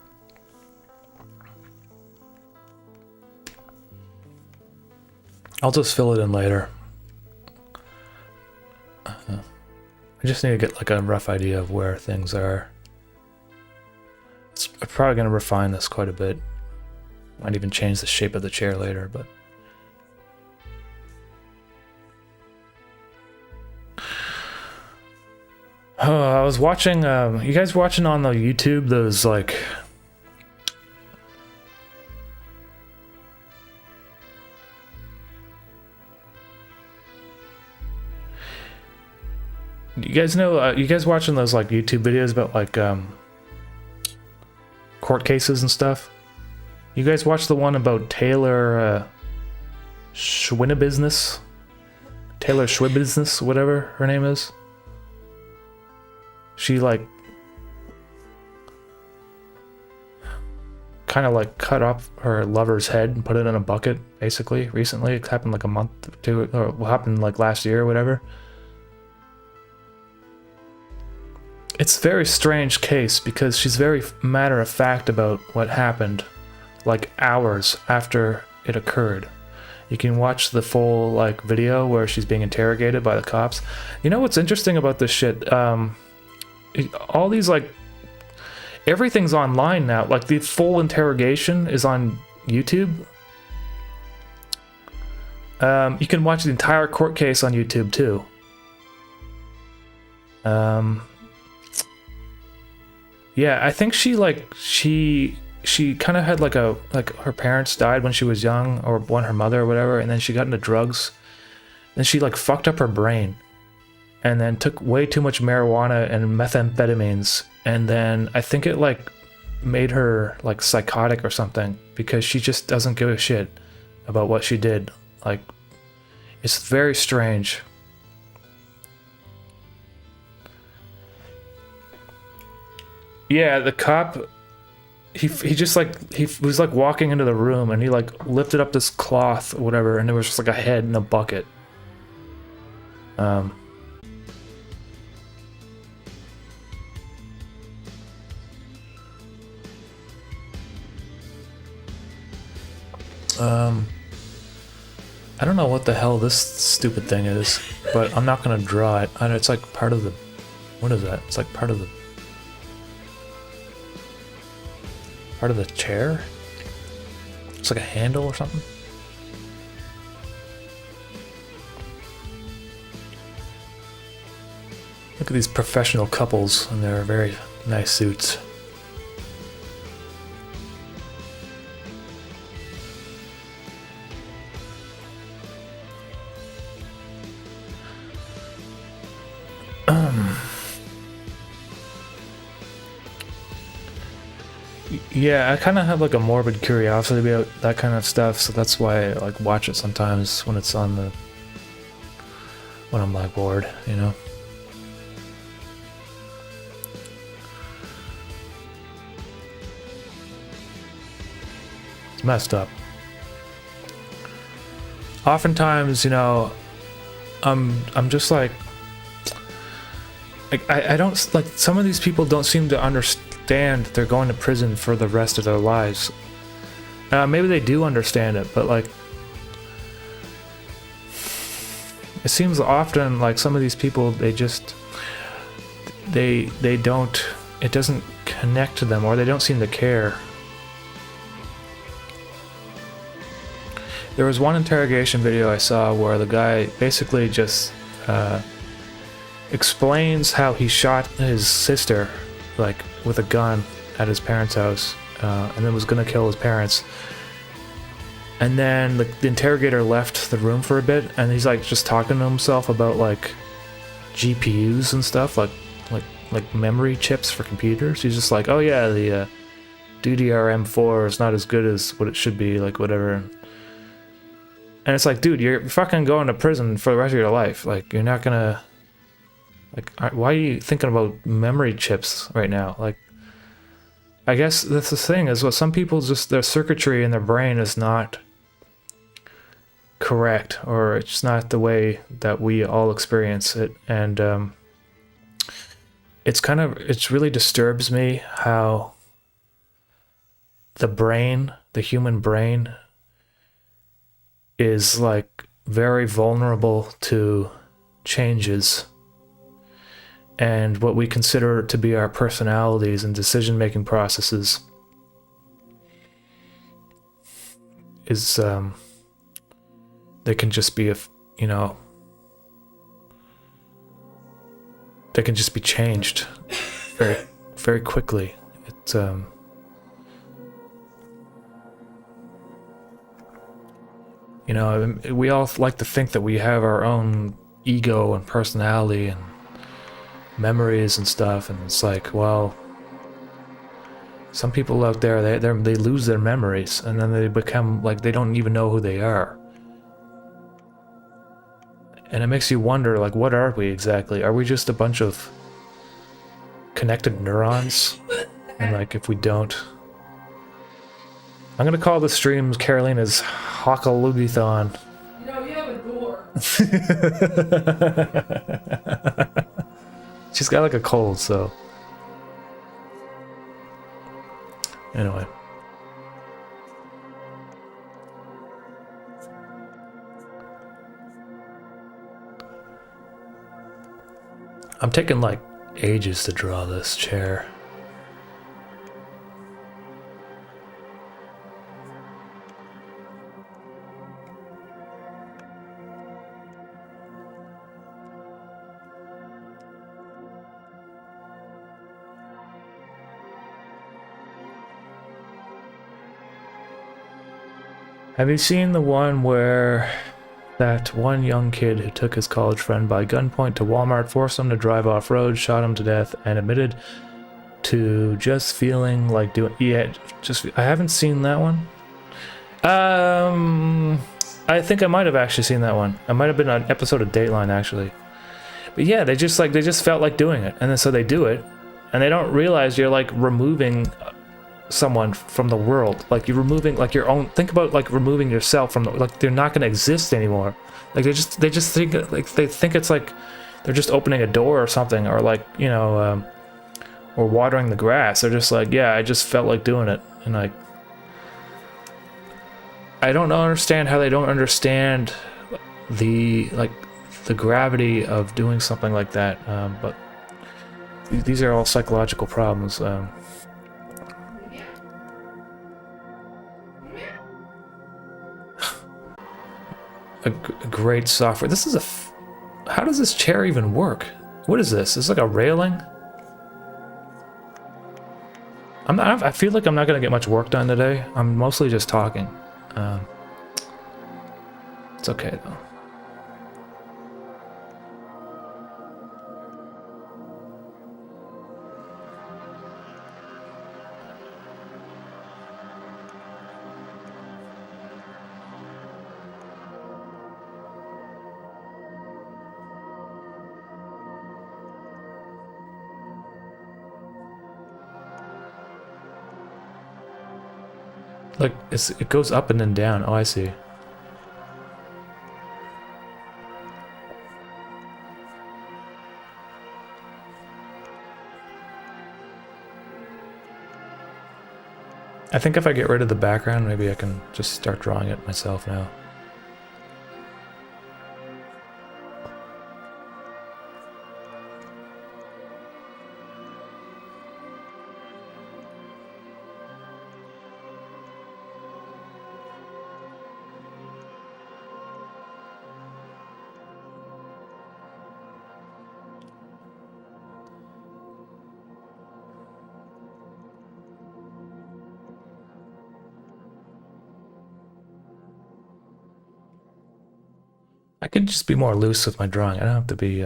I'll just fill it in later. I just need to get like a rough idea of where things are. I'm probably gonna refine this quite a bit. Might even change the shape of the chair later, but. Oh, I was watching, you guys watching on the YouTube those like, you guys know, you guys watching those like YouTube videos about like court cases and stuff? You guys watch the one about Taylor Schwinnebusiness? Taylor Schwibbusiness, whatever her name is? She like kind of like cut off her lover's head and put it in a bucket basically recently. It happened like a month or two, or what happened like last year or whatever. It's a very strange case because she's very matter of fact about what happened like hours after it occurred. You can watch the full like video where she's being interrogated by the cops. You know what's interesting about this shit? All these like everything's online now. Like the full interrogation is on YouTube. You can watch the entire court case on YouTube too. Yeah, I think she kind of had like her parents died when she was young, or her mother or whatever, and then she got into drugs. Then she like fucked up her brain, and then took way too much marijuana and methamphetamines, and then I think it like made her like psychotic or something, because she just doesn't give a shit about what she did. Like, it's very strange. Yeah, the cop, he just like, he was like walking into the room and he like lifted up this cloth or whatever, and there was just like a head in a bucket. I don't know what the hell this stupid thing is, but I'm not gonna draw it. I know it's like part of the, what is that? It's like part of the chair? It's like a handle or something? Look at these professional couples in their very nice suits. Yeah, I kind of have like a morbid curiosity about that kind of stuff, so that's why I like watch it sometimes when it's on the, when I'm like bored, you know. It's messed up. Oftentimes, you know, I'm just like I don't like, some of these people don't seem to understand they're going to prison for the rest of their lives. Maybe they do understand it, but like, it seems often like some of these people, they just they don't, it doesn't connect to them, or they don't seem to care. There was one interrogation video I saw where the guy basically just explains how he shot his sister like with a gun at his parents' house, and then was gonna kill his parents. And then the interrogator left the room for a bit, and he's like just talking to himself about like GPUs and stuff, like memory chips for computers. He's just like, oh yeah, the DDR-M4 is not as good as what it should be, like whatever. And it's like, dude, you're fucking going to prison for the rest of your life. Like, you're not gonna, like, why are you thinking about memory chips right now? Like, I guess that's the thing, is what some people just, their circuitry in their brain is not correct, or it's not the way that we all experience it. And it's kind of, it really disturbs me how the brain, the human brain, is like very vulnerable to changes, and what we consider to be our personalities and decision-making processes is they can just be, you know, they can just be changed very, very quickly. It's you know, we all like to think that we have our own ego and personality and memories and stuff, and it's like, well, some people out there, they lose their memories, and then they become like, they don't even know who they are. And it makes you wonder, like, what are we exactly? Are we just a bunch of connected neurons? And like, if we don't, I'm gonna call the streams Carolina's Hockaloogie-thon. You know, you have a door. She's got like a cold, so anyway. I'm taking like ages to draw this chair. Have you seen the one where that one young kid who took his college friend by gunpoint to Walmart, forced him to drive off-road, shot him to death, and admitted to just feeling like doing... Yeah, I haven't seen that one. I think I might have actually seen that one. It might have been an episode of Dateline, actually. But yeah, they just felt like doing it, and then so they do it, and they don't realize you're like removing someone from the world. Like you're removing like your own. Think about like removing yourself from the, like they're not going to exist anymore. Like they just think like they think it's like they're just opening a door or something, or like, you know, or watering the grass. They're just like, yeah, I just felt like doing it, and like I don't understand how they don't understand the gravity of doing something like that. But these are all psychological problems. A great software. This is how does this chair even work? What is this? Is this like a railing? I feel like I'm not gonna get much work done today. I'm mostly just talking. It's okay though. Like, it goes up and then down. Oh, I see. I think if I get rid of the background, maybe I can just start drawing it myself now. I can just be more loose with my drawing. I don't have to be...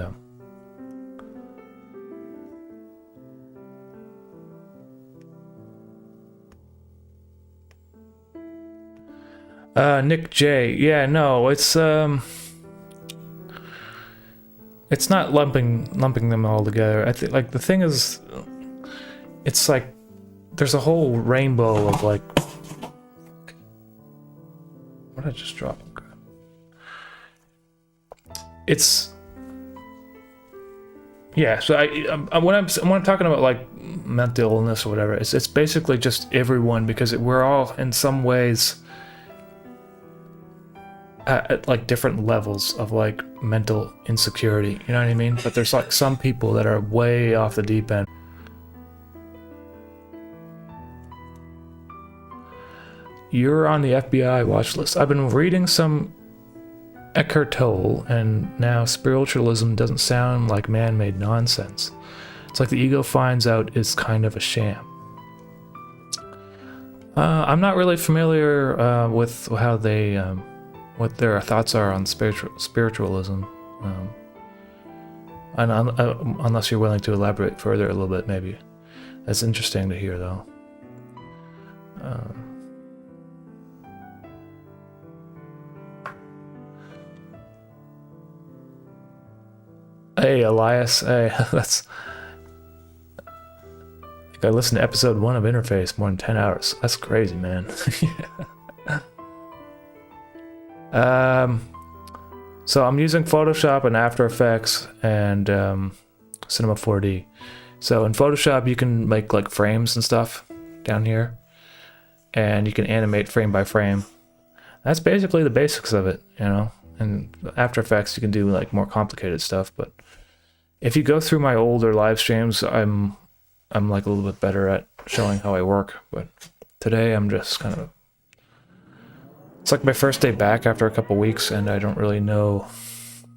Nick J. Yeah, no, it's not lumping them all together. I think, like, the thing is, it's like there's a whole rainbow of like... What did I just drop? It's... Yeah, so when I'm talking about like mental illness or whatever, it's basically just everyone, because we're all in some ways at like different levels of like mental insecurity, you know what I mean? But there's like some people that are way off the deep end. You're on the FBI watch list. I've been reading some Eckhart Tolle, and now spiritualism doesn't sound like man-made nonsense. It's like the ego finds out it's kind of a sham. I'm not really familiar with how they, what their thoughts are on spiritualism. Unless you're willing to elaborate further a little bit, maybe. That's interesting to hear, though. Hey, Elias. Hey, that's... I listened to episode 1 of Interface more than 10 hours. That's crazy, man. So I'm using Photoshop and After Effects and Cinema 4D. So in Photoshop, you can make like frames and stuff down here, and you can animate frame by frame. That's basically the basics of it, you know. And After Effects, you can do like more complicated stuff, but If you go through my older live streams, I'm like a little bit better at showing how I work, but today I'm just kind of... It's like my first day back after a couple weeks, and I don't really know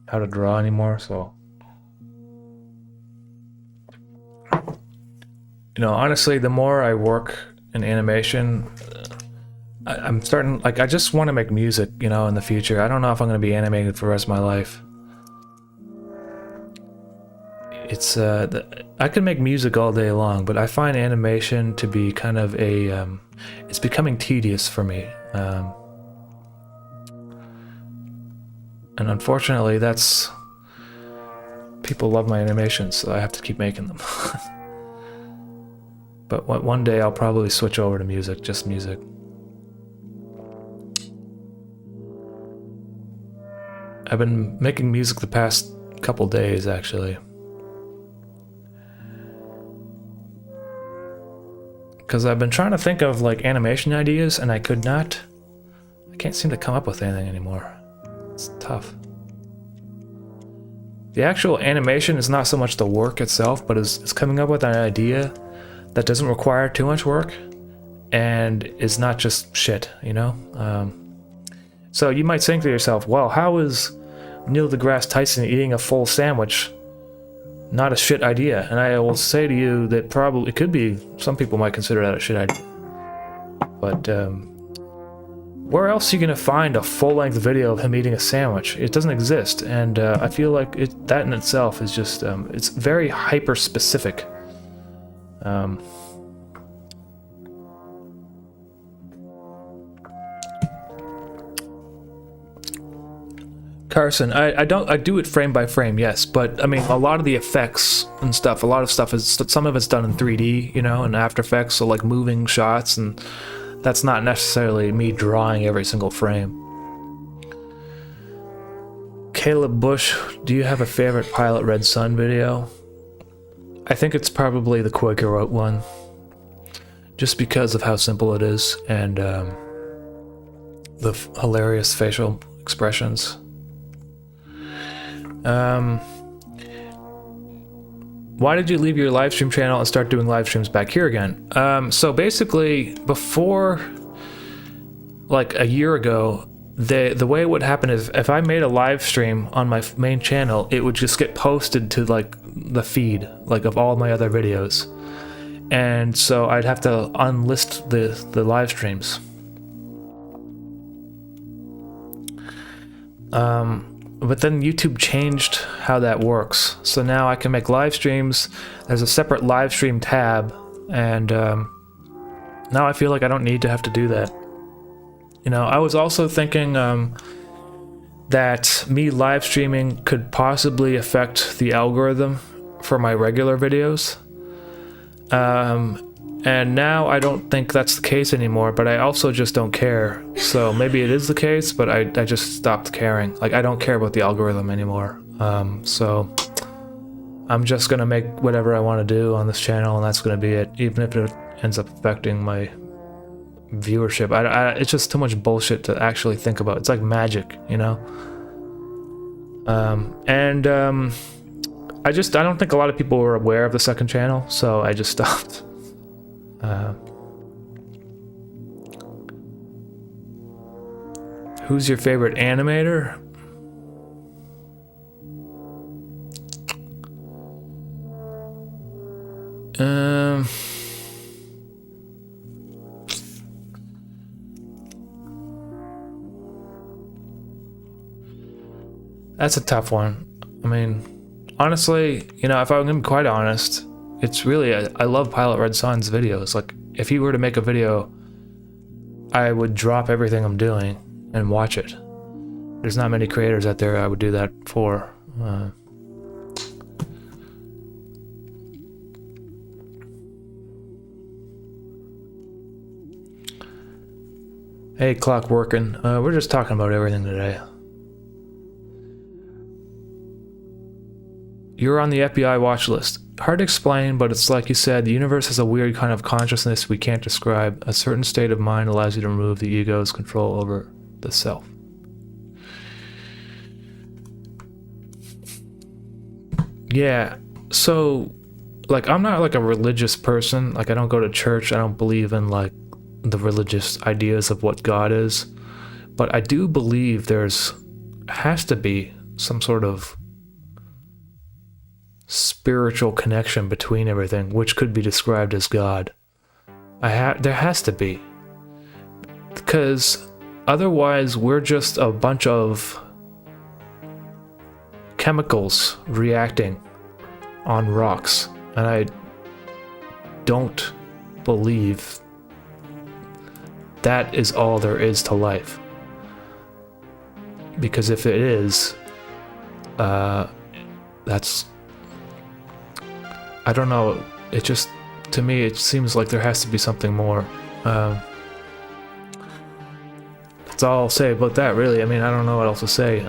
how to draw anymore, so... You know, honestly, the more I work in animation, I'm starting... Like, I just want to make music, you know, in the future. I don't know if I'm going to be animated for the rest of my life. It's, I could make music all day long, but I find animation to be kind of a, it's becoming tedious for me. And unfortunately, that's... People love my animations, so I have to keep making them. But one day I'll probably switch over to music, just music. I've been making music the past couple days, actually. Because I've been trying to think of like animation ideas, and I can't seem to come up with anything anymore. It's tough. The actual animation is not so much the work itself, but it's coming up with an idea that doesn't require too much work and is not just shit, you know? So you might think to yourself, well, how is Neil deGrasse Tyson eating a full sandwich not a shit idea? And I will say to you that probably it could be, some people might consider that a shit idea. But where else are you gonna find a full-length video of him eating a sandwich? It doesn't exist, and I feel like that in itself is just, it's very hyper-specific. Carson, I do it frame by frame, yes, but I mean a lot of the effects and stuff, a lot of stuff is, some of it's done in 3D, you know, in After Effects, so like moving shots, and that's not necessarily me drawing every single frame. Caleb Bush, do you have a favorite Pilot Red Sun video? I think it's probably the Quaker Oat one, just because of how simple it is and the hilarious facial expressions. Why did you leave your live stream channel and start doing live streams back here again? So basically, before, like a year ago, the way it would happen is if I made a live stream on my main channel, it would just get posted to like the feed, like of all my other videos. And so I'd have to unlist the live streams. But then YouTube changed how that works. So now I can make live streams. There's a separate live stream tab, and now I feel like I don't need to have to do that. You know, I was also thinking that me live streaming could possibly affect the algorithm for my regular videos. And now I don't think that's the case anymore, but I also just don't care. So maybe it is the case, but I just stopped caring. Like, I don't care about the algorithm anymore. So I'm just gonna make whatever I want to do on this channel, and that's gonna be it, even if it ends up affecting my viewership. It's just too much bullshit to actually think about. It's like magic, you know? I don't think a lot of people were aware of the second channel, so I just stopped. Who's your favorite animator? That's a tough one. I mean, honestly, you know, if I'm gonna be quite honest, it's really, I love Pilot Red Sun's videos. Like, if he were to make a video, I would drop everything I'm doing and watch it. There's not many creators out there I would do that for. Hey, clock working. We're just talking about everything today. You're on the FBI watch list. Hard to explain, but it's like you said, the universe has a weird kind of consciousness we can't describe. A certain state of mind allows you to remove the ego's control over the self. Yeah, so like I'm not like a religious person. Like I don't go to church. I don't believe in like the religious ideas of what God is. But I do believe has to be some sort of spiritual connection between everything, which could be described as God. There has to be. Because otherwise we're just a bunch of chemicals reacting on rocks, and I don't believe that is all there is to life. Because if it is, that's, I don't know, it just, to me, it seems like there has to be something more. That's all I'll say about that, really. I mean, I don't know what else to say.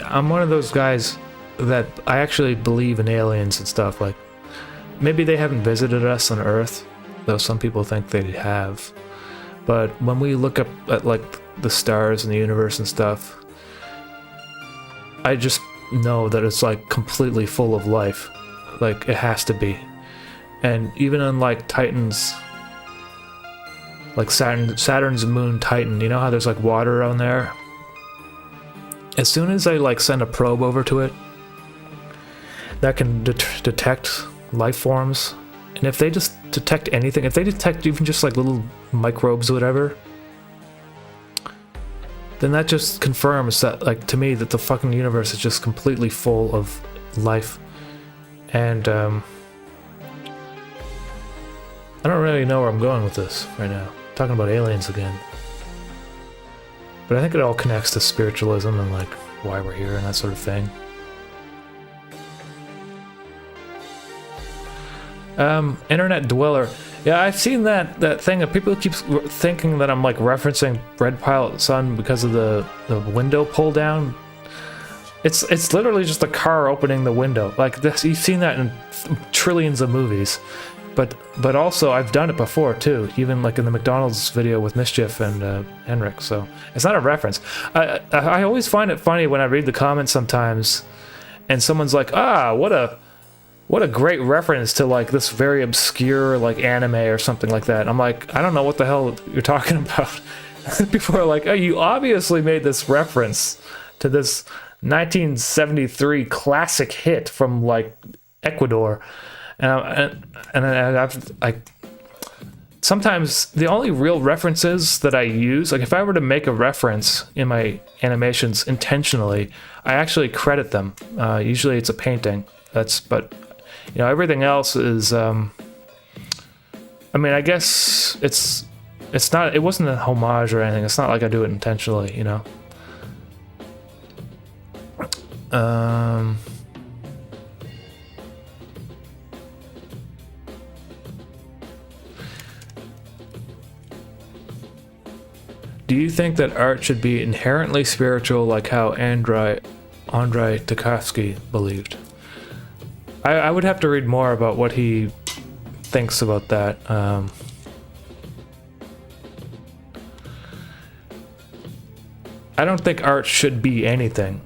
I'm one of those guys that I actually believe in aliens and stuff. Like, maybe they haven't visited us on Earth, though some people think they have. But when we look up at like the stars and the universe and stuff, I just know that it's like completely full of life. Like it has to be. And even on like Titan's, like Saturn's moon Titan, you know how there's like water on there? As soon as I like send a probe over to it that can detect life forms, and if they just detect anything, if they detect even just like little microbes or whatever, then that just confirms that, like, to me, that the fucking universe is just completely full of life. And I don't really know where I'm going with this right now. I'm talking about aliens again. But I think it all connects to spiritualism and like why we're here and that sort of thing. Internet dweller. Yeah, I've seen that thing that people keep thinking that I'm like referencing Red Pilot Sun because of the window pull down. It's literally just a car opening the window. Like this, you've seen that in trillions of movies. But also I've done it before too, even like in the McDonald's video with Mischief and Henrik. So it's not a reference. I always find it funny when I read the comments sometimes, and someone's like, what a great reference to like this very obscure like anime or something like that. I'm like, I don't know what the hell you're talking about. People are like, oh, you obviously made this reference to this 1973 classic hit from like Ecuador. And I've like, sometimes the only real references that I use, like if I were to make a reference in my animations intentionally, I actually credit them. Usually it's a painting. But you know, everything else is, I mean, I guess it's not, it wasn't a homage or anything. It's not like I do it intentionally, you know? Do you think that art should be inherently spiritual like how Andrei Tarkovsky believed? I would have to read more about what he thinks about that. I don't think art should be anything.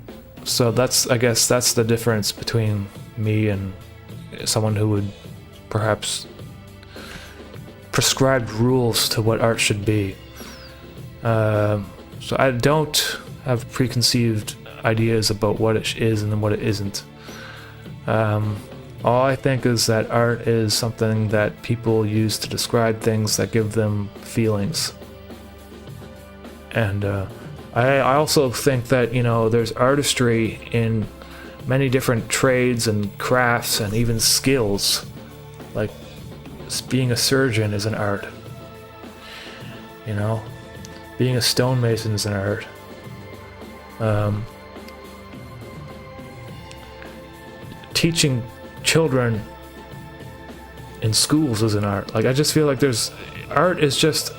So I guess that's the difference between me and someone who would perhaps prescribe rules to what art should be. So I don't have preconceived ideas about what it is and what it isn't. All I think is that art is something that people use to describe things that give them feelings. And I also think that, you know, there's artistry in many different trades and crafts and even skills. Like being a surgeon is an art. You know? Being a stonemason is an art. Teaching children in schools is an art. Like I just feel like art is just,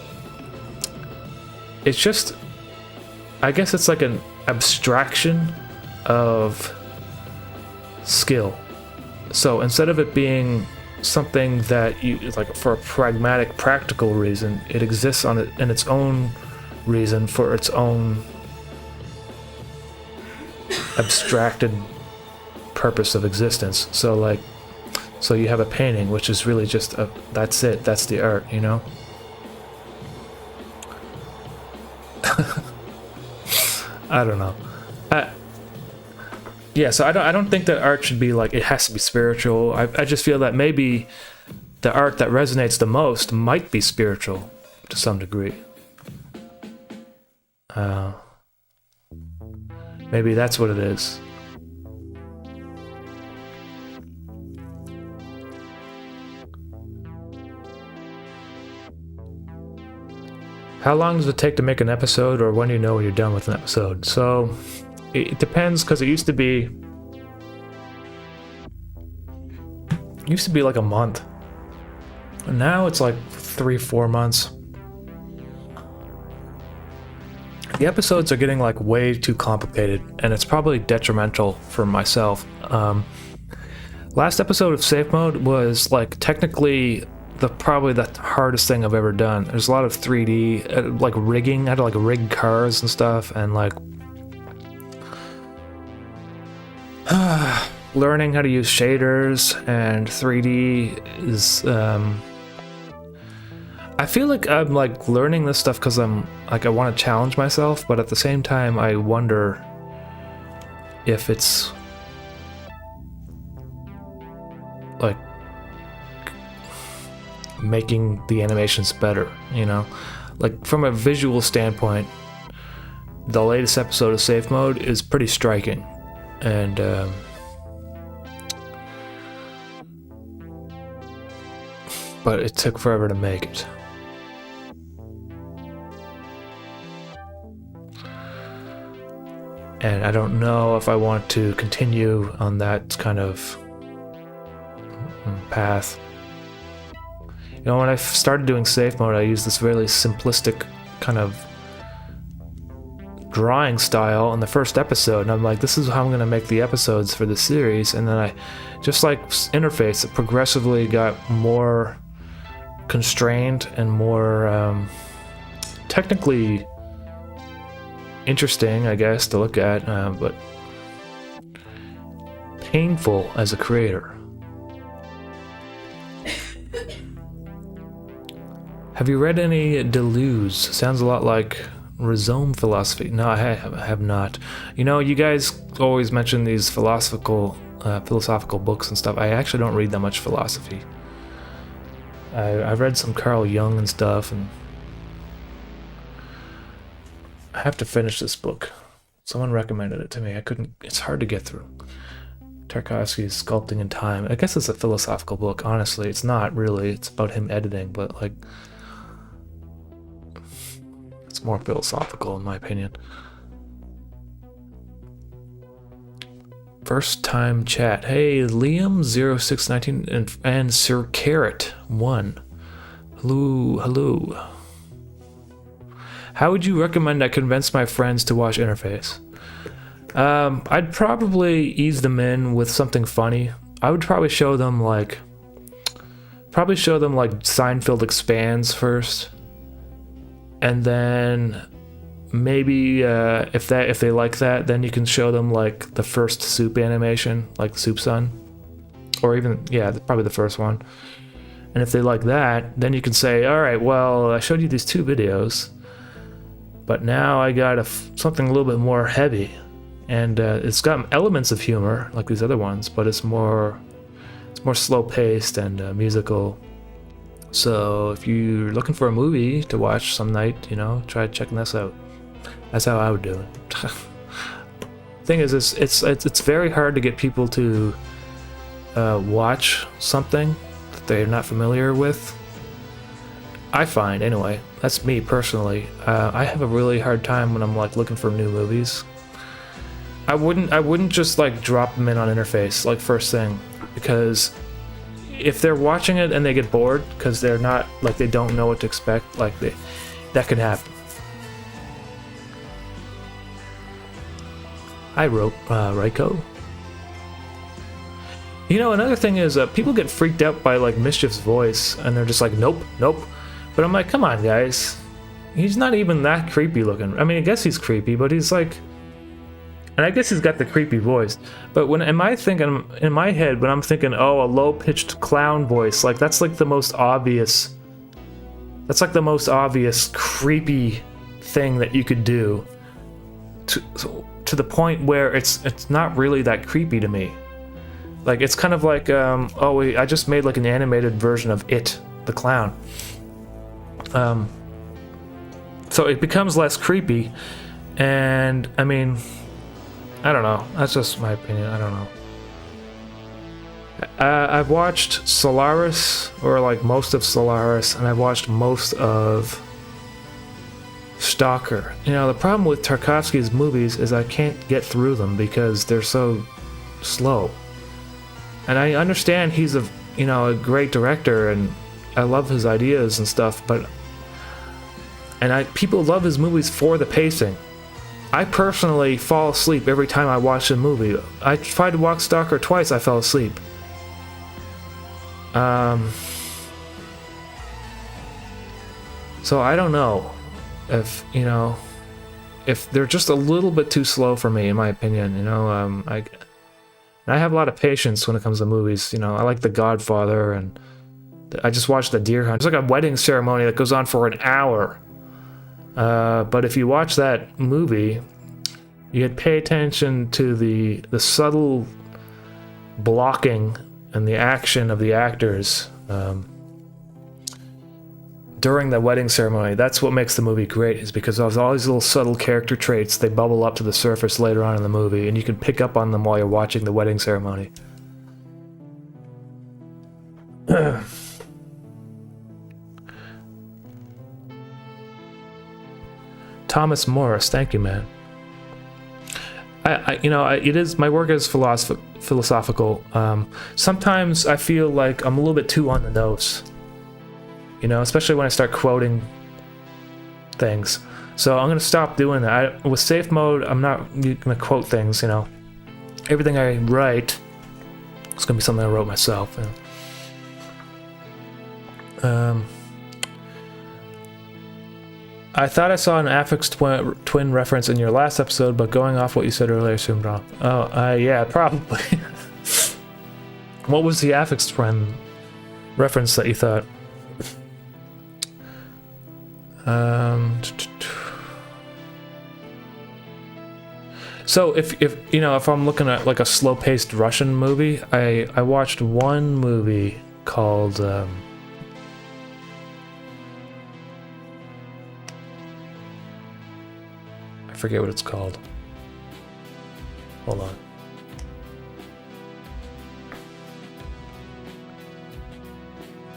I guess it's like an abstraction of skill. So instead of it being something that you like for a pragmatic, practical reason, it exists in its own reason for its own abstracted purpose of existence. So like, so you have a painting, which is really just a, that's it, that's the art, you know? I don't know. Yeah, so I don't think that art should be like, it has to be spiritual. I just feel that maybe the art that resonates the most might be spiritual to some degree. Maybe that's what it is. How long does it take to make an episode, or when do you know when you're done with an episode? So it depends, because it used to be like a month, and now it's like 3-4 months. The episodes are getting like way too complicated, and it's probably detrimental for myself. Last episode of Safe Mode was like technically probably the hardest thing I've ever done. There's a lot of 3D like rigging. I had to like rig cars and stuff, and like learning how to use shaders and 3D is I feel like I'm like learning this stuff because I'm like, I want to challenge myself, but at the same time I wonder if it's like making the animations better, you know? Like from a visual standpoint, the latest episode of Safe Mode is pretty striking, and but it took forever to make it. And I don't know if I want to continue on that kind of path. You know, when I started doing Safe Mode, I used this really simplistic kind of drawing style in the first episode, and I'm like, this is how I'm going to make the episodes for the series. And then I, just like interface, it progressively got more constrained and more technically interesting, I guess, to look at, but painful as a creator. Have you read any Deleuze? Sounds a lot like Rhizome philosophy. No, I have not. You know, you guys always mention these philosophical books and stuff. I actually don't read that much philosophy. I've read some Carl Jung and stuff, and I have to finish this book. Someone recommended it to me. I couldn't. It's hard to get through. Tarkovsky's Sculpting in Time. I guess it's a philosophical book. Honestly, it's not really. It's about him editing, but like, it's more philosophical in my opinion. First time chat. Hey, Liam0619 and Sir Carrot 1. Hello. How would you recommend I convince my friends to watch Interface? I'd probably ease them in with something funny. I would probably show them like Seinfeld Expands first, and then maybe if they like that, then you can show them like the first Soup animation, like Soup Son, or even probably the first one. And if they like that, then you can say, all right, well, I showed you these 2 videos, but now I got something a little bit more heavy, and it's got elements of humor like these other ones, but it's more slow paced and musical. So if you're looking for a movie to watch some night, you know, try checking this out. That's how I would do it. Thing is, it's very hard to get people to watch something that they're not familiar with. I find, anyway, that's me personally. I have a really hard time when I'm like looking for new movies. I wouldn't just like drop them in on Interface like first thing, because if they're watching it and they get bored because they're not like, they don't know what to expect, like that can happen. I wrote Raiko. You know, another thing is people get freaked out by like Mischief's voice, and they're just like, nope. But I'm like, come on, guys. He's not even that creepy looking. I mean, I guess he's creepy, but he's like, And I guess he's got the creepy voice. But when am I thinking in my head when I'm thinking, oh, a low-pitched clown voice, like that's like the most obvious. That's like the most obvious creepy thing that you could do. To the point where it's not really that creepy to me. Like it's kind of like oh wait, I just made like an animated version of It, the clown. So it becomes less creepy, and I mean, I don't know. That's just my opinion. I don't know. I've watched Solaris, or like most of Solaris, and I've watched most of Stalker. You know, the problem with Tarkovsky's movies is I can't get through them because they're so slow. And I understand he's a great director, and I love his ideas and stuff, but people love his movies for the pacing. I personally fall asleep every time I watch a movie. I tried to watch Stalker twice, I fell asleep. So I don't know if they're just a little bit too slow for me, in my opinion. I have a lot of patience when it comes to movies. I like The Godfather, and I just watched The Deer Hunt. It's like a wedding ceremony that goes on for an hour. But if you watch that movie, you pay attention to the subtle blocking and the action of the actors during the wedding ceremony. That's what makes the movie great, is because of all these little subtle character traits, they bubble up to the surface later on in the movie, and you can pick up on them while you're watching the wedding ceremony. Thomas Morris, thank you, man. It is, my work is philosophical. Sometimes I feel like I'm a little bit too on the nose, especially when I start quoting things. So I'm gonna stop doing that. With safe mode, I'm not gonna quote things. Everything I write is gonna be something I wrote myself. I thought I saw an Aphex Twin reference in your last episode, but going off what you said earlier, I assumed wrong. Oh, yeah, probably. What was the Aphex Twin reference that you thought? So if I'm looking at like a slow-paced Russian movie, I watched one movie called I forget what it's called. Hold on.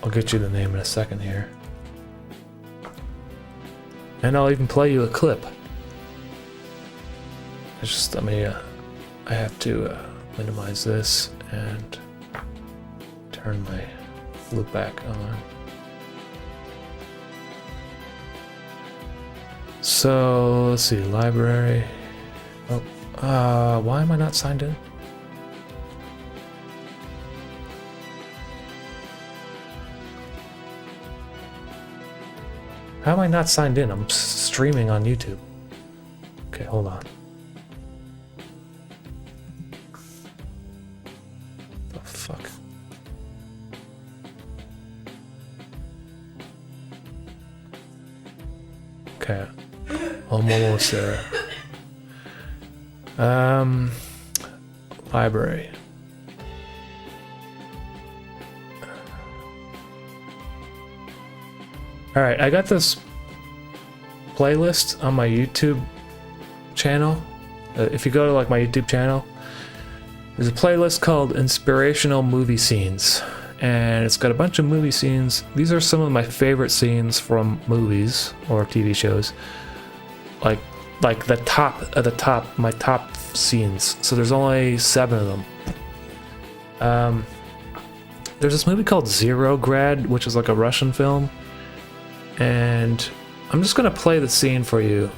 I'll get you the name in a second here. And I'll even play you a clip. It's just, I have to minimize this and turn my loop back on. So, let's see, library. Oh, why am I not signed in? How am I not signed in? I'm streaming on YouTube. Okay, hold on. The fuck? Okay. I'm almost there. Library. Alright, I got this playlist on my YouTube channel. If you go to like my YouTube channel, there's a playlist called Inspirational Movie Scenes. And it's got a bunch of movie scenes. These are some of my favorite scenes from movies or TV shows. Like the top of the top, my top scenes. So there's only 7 of them. There's this movie called Zero Grad, which is like a Russian film. And I'm just gonna play the scene for you.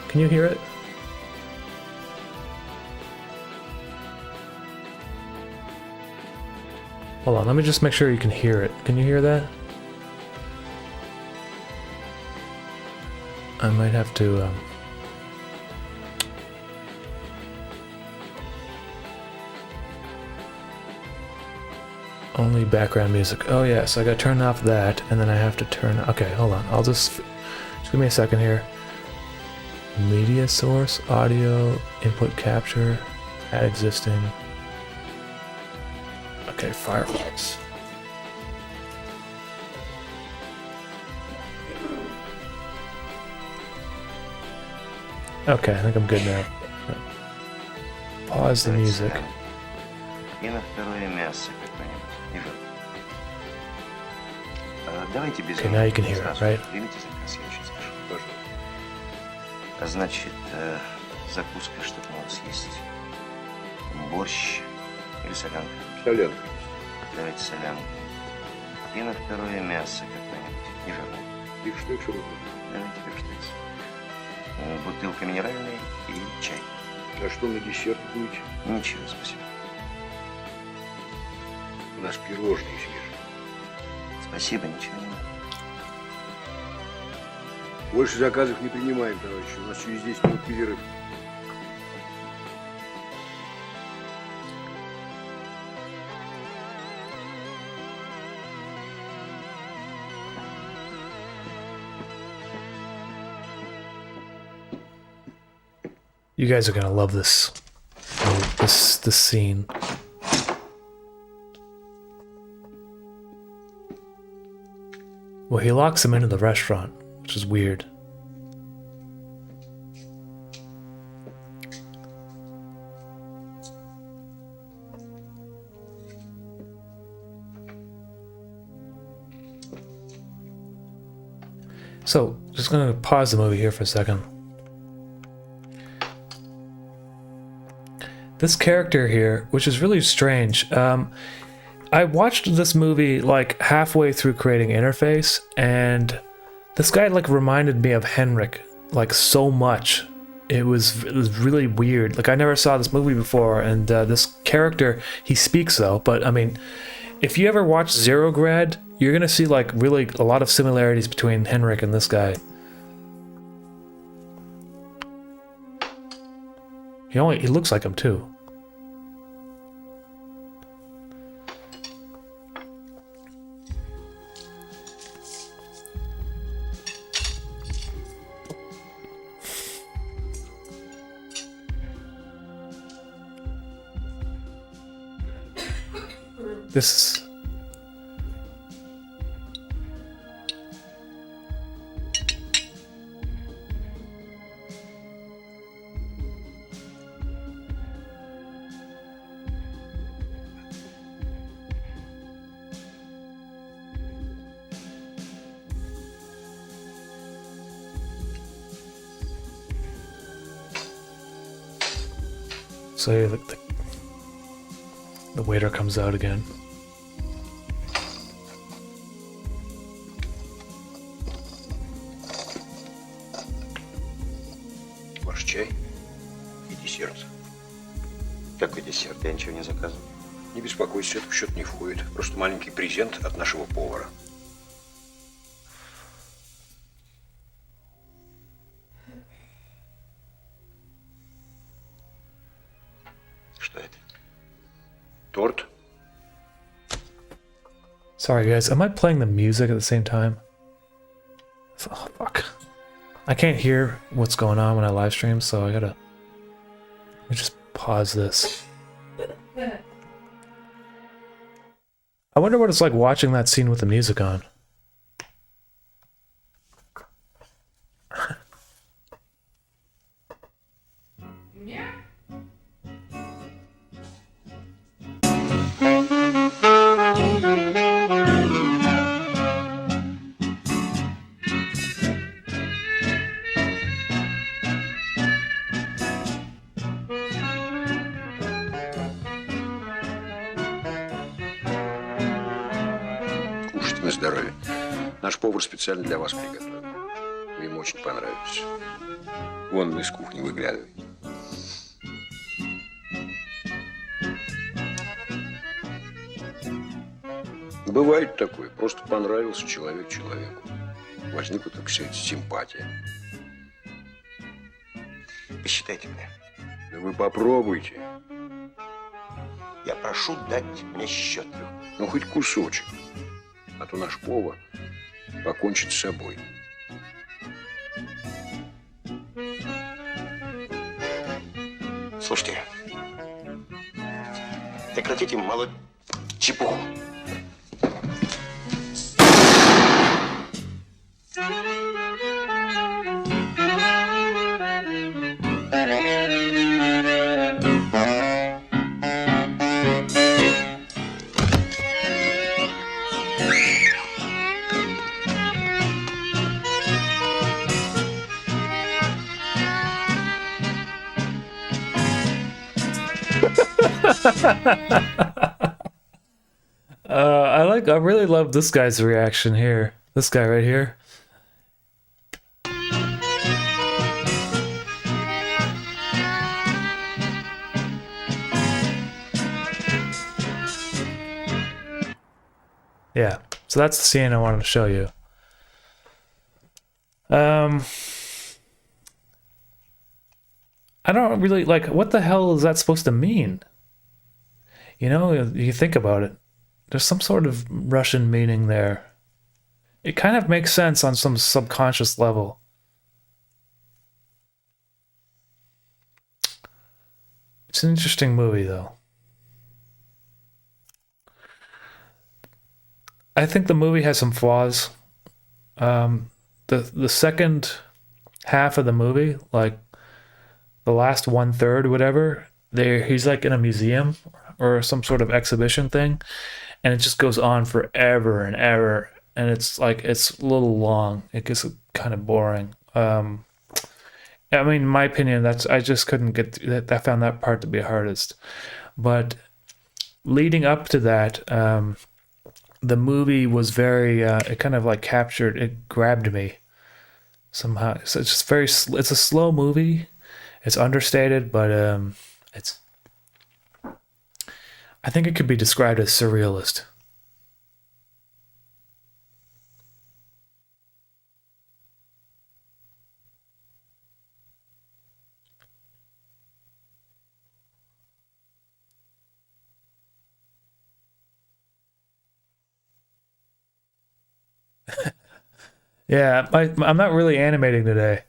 Can you hear it? Hold on, let me just make sure you can hear it. Can you hear that? I might have to only background music. Oh yeah, so I gotta turn off that, and then I have to turn. Okay, hold on. I'll just give me a second here. Media source, audio, input capture, add existing. Okay, Firefox. Okay, I think I'm good now. Pause the music. И на второе мясо какое-нибудь. Не жалко. Давайте без Okay, now you can hear it, right? Примите заказ, я очень спешу. Пожалуйста. Значит, закуска, что-то у нас есть. Борщ или солянка? Солянка. Давайте солянку. И на второе мясо какое-нибудь. Не жалко. Бифштекс рыбы. Давайте бифштекс. Бутылка минеральной и чай. А что на десерт будете? Ничего, спасибо. У нас пирожные свежие. Спасибо, ничего не надо. Больше заказов не принимаем, товарищи. У нас через 10 минут перерыв. You guys are gonna love this scene. Well, he locks him into the restaurant, which is weird. So, just gonna pause the movie here for a second. This character here, which is really strange, I watched this movie like halfway through creating interface, and this guy like reminded me of Henrik like so much. It was really weird. Like I never saw this movie before, and this character, he speaks though, but I mean, if you ever watch Zero Grad, you're gonna see like really a lot of similarities between Henrik and this guy. He looks like him too. This is... So the waiter comes out again. Ваш чай и десерт. Какой десерт? Я ничего не заказывал. Не беспокойтесь, это в счет не входит. Просто маленький презент от нашего повара. Что это? Торт. Sorry guys, am I playing the music at the same time? Oh, fuck. I can't hear what's going on when I live stream, so let me just pause this. I wonder what it's like watching that scene with the music on. Yeah. Кушайте на здоровье. Наш повар специально для вас приготовил. Вы ему очень понравитесь. Вон он из кухни выглядывает. Бывает такое. Просто понравился человек человеку. Возникла, так сказать, симпатия. посчитайте мне. Да вы попробуйте. Я прошу дать мне счет. Ну, хоть кусочек. А то наш повар покончит с собой. Слушайте, прекратите молоть чепуху. I really love this guy's reaction here. This guy right here. Yeah, so that's the scene I wanted to show you. I don't really like, what the hell is that supposed to mean? You know, you think about it. There's some sort of Russian meaning there. It kind of makes sense on some subconscious level. It's an interesting movie, though. I think the movie has some flaws. The second half of the movie, like the last 1/3, whatever, he's like in a museum or some sort of exhibition thing, and it just goes on forever and ever, and it's like it's a little long. It gets kind of boring. I mean, in my opinion, I just couldn't get that. I found that part to be hardest, but leading up to that, the movie was very. It kind of like captured. It grabbed me somehow. So it's just very. It's a slow movie. It's understated, but it's. I think it could be described as surrealist. Yeah, I'm not really animating today.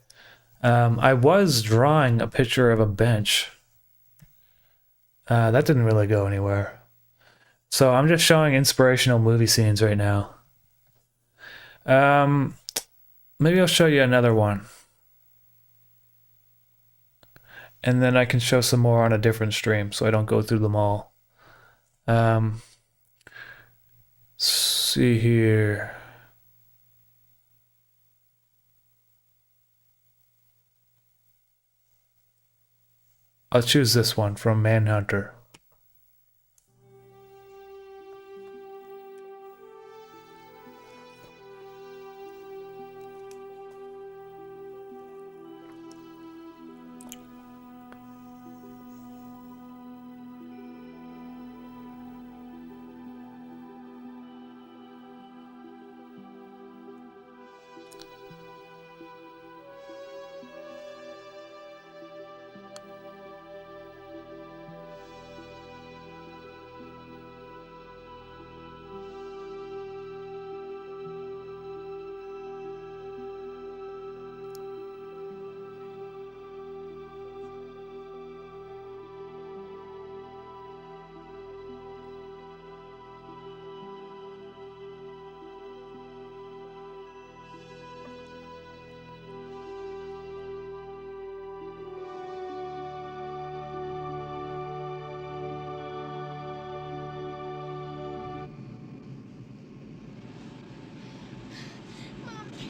I was drawing a picture of a bench. That didn't really go anywhere. So I'm just showing inspirational movie scenes right now. Maybe I'll show you another one. And then I can show some more on a different stream so I don't go through them all. See here. I'll choose this one from Manhunter.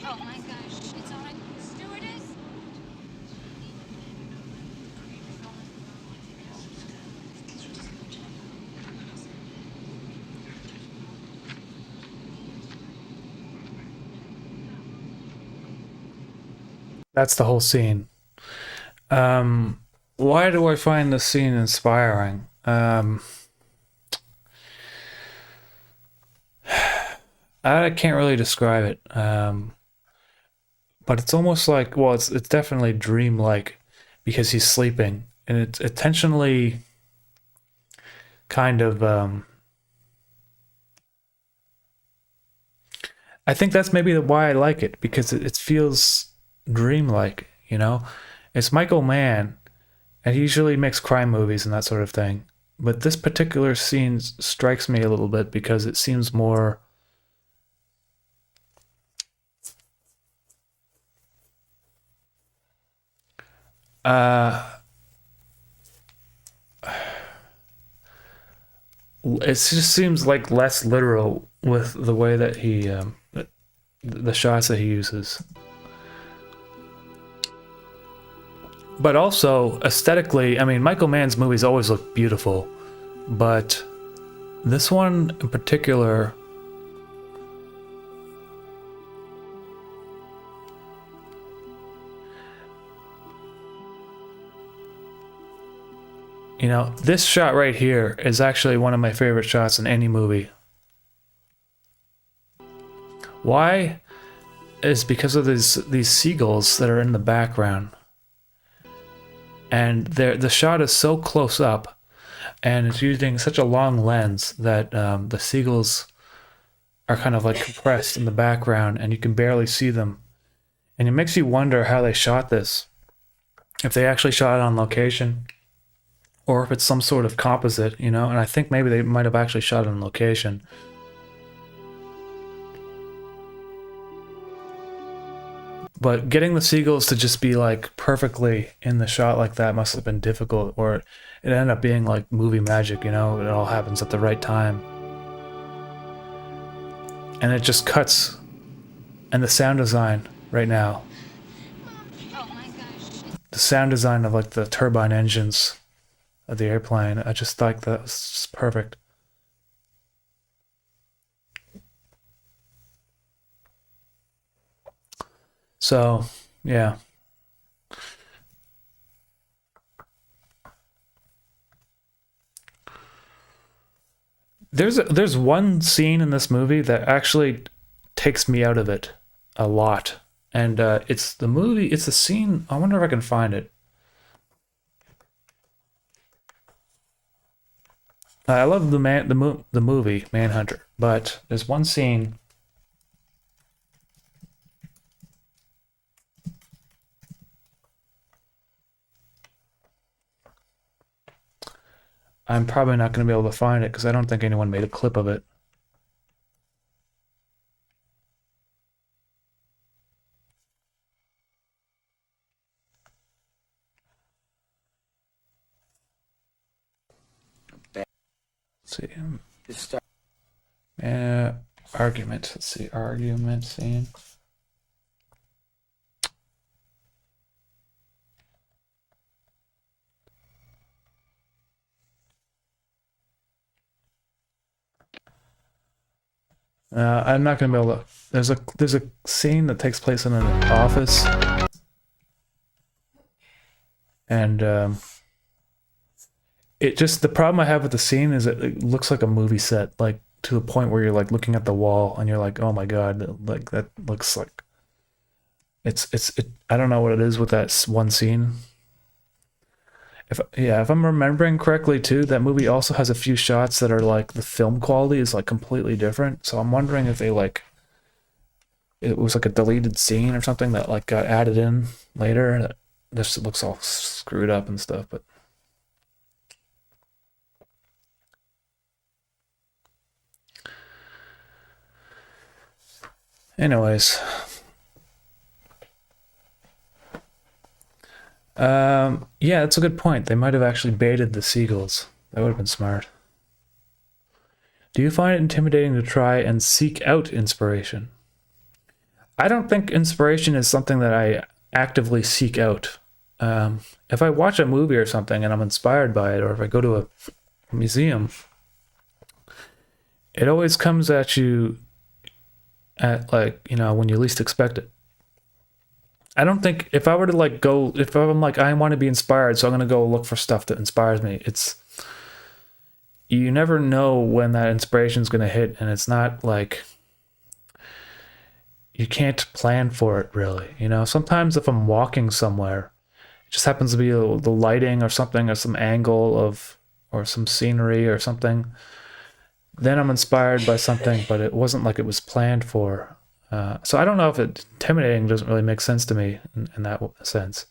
Oh my gosh, it's all right. Stewardess? That's the whole scene. Why do I find this scene inspiring? I can't really describe it. But it's almost like, well, it's definitely dreamlike. because he's sleeping, and it's intentionally kind of I think that's maybe why I like it, because it feels dreamlike, you know? It's Michael Mann, and he usually makes crime movies and that sort of thing. But this particular scene strikes me a little bit because it seems more it just seems like less literal with the way that he the shots that he uses. But also aesthetically, I mean, Michael Mann's movies always look beautiful, but this one in particular, you know, this shot right here is actually one of my favorite shots in any movie. Why? Is because of these seagulls that are in the background. And the shot is so close up, and it's using such a long lens that the seagulls are kind of like compressed in the background, and you can barely see them. And it makes you wonder how they shot this. If they actually shot it on location, or if it's some sort of composite, you know? And I think maybe they might have actually shot it on location. But getting the seagulls to just be like perfectly in the shot like that must have been difficult, or it ended up being like movie magic, you know? It all happens at the right time. And it just cuts. And the sound design right now. Oh my gosh. The sound design of like the turbine engines of the airplane, I just thought that was just perfect. So, yeah. There's one scene in this movie that actually takes me out of it a lot. And it's the scene, I wonder if I can find it. I love the movie Manhunter, but there's one scene I'm probably not going to be able to find it because I don't think anyone made a clip of it. Let's see. Argument. Let's see. Argument scene. I'm not gonna be able to. There's a scene that takes place in an office, and it just, the problem I have with the scene is it looks like a movie set, like to the point where you're like looking at the wall and you're like, oh my god, like that looks like it. I don't know what it is with that one scene. If I'm remembering correctly too, that movie also has a few shots that are like the film quality is like completely different. So I'm wondering if they like it was like a deleted scene or something that like got added in later. That this looks all screwed up and stuff, but anyways. Yeah, that's a good point. They might have actually baited the seagulls. That would have been smart. Do you find it intimidating to try and seek out inspiration? I don't think inspiration is something that I actively seek out. If I watch a movie or something and I'm inspired by it, or if I go to a museum, it always comes at you at like, you know, when you least expect it. I don't think if I were to like go, if I'm like, I want to be inspired, so I'm going to go look for stuff that inspires me. You never know when that inspiration is going to hit, and it's not like, you can't plan for it really. You know, sometimes if I'm walking somewhere, it just happens to be the lighting or something, or some angle of, or some scenery or something, then I'm inspired by something, but it wasn't like it was planned for. So I don't know if intimidating doesn't really make sense to me in that sense.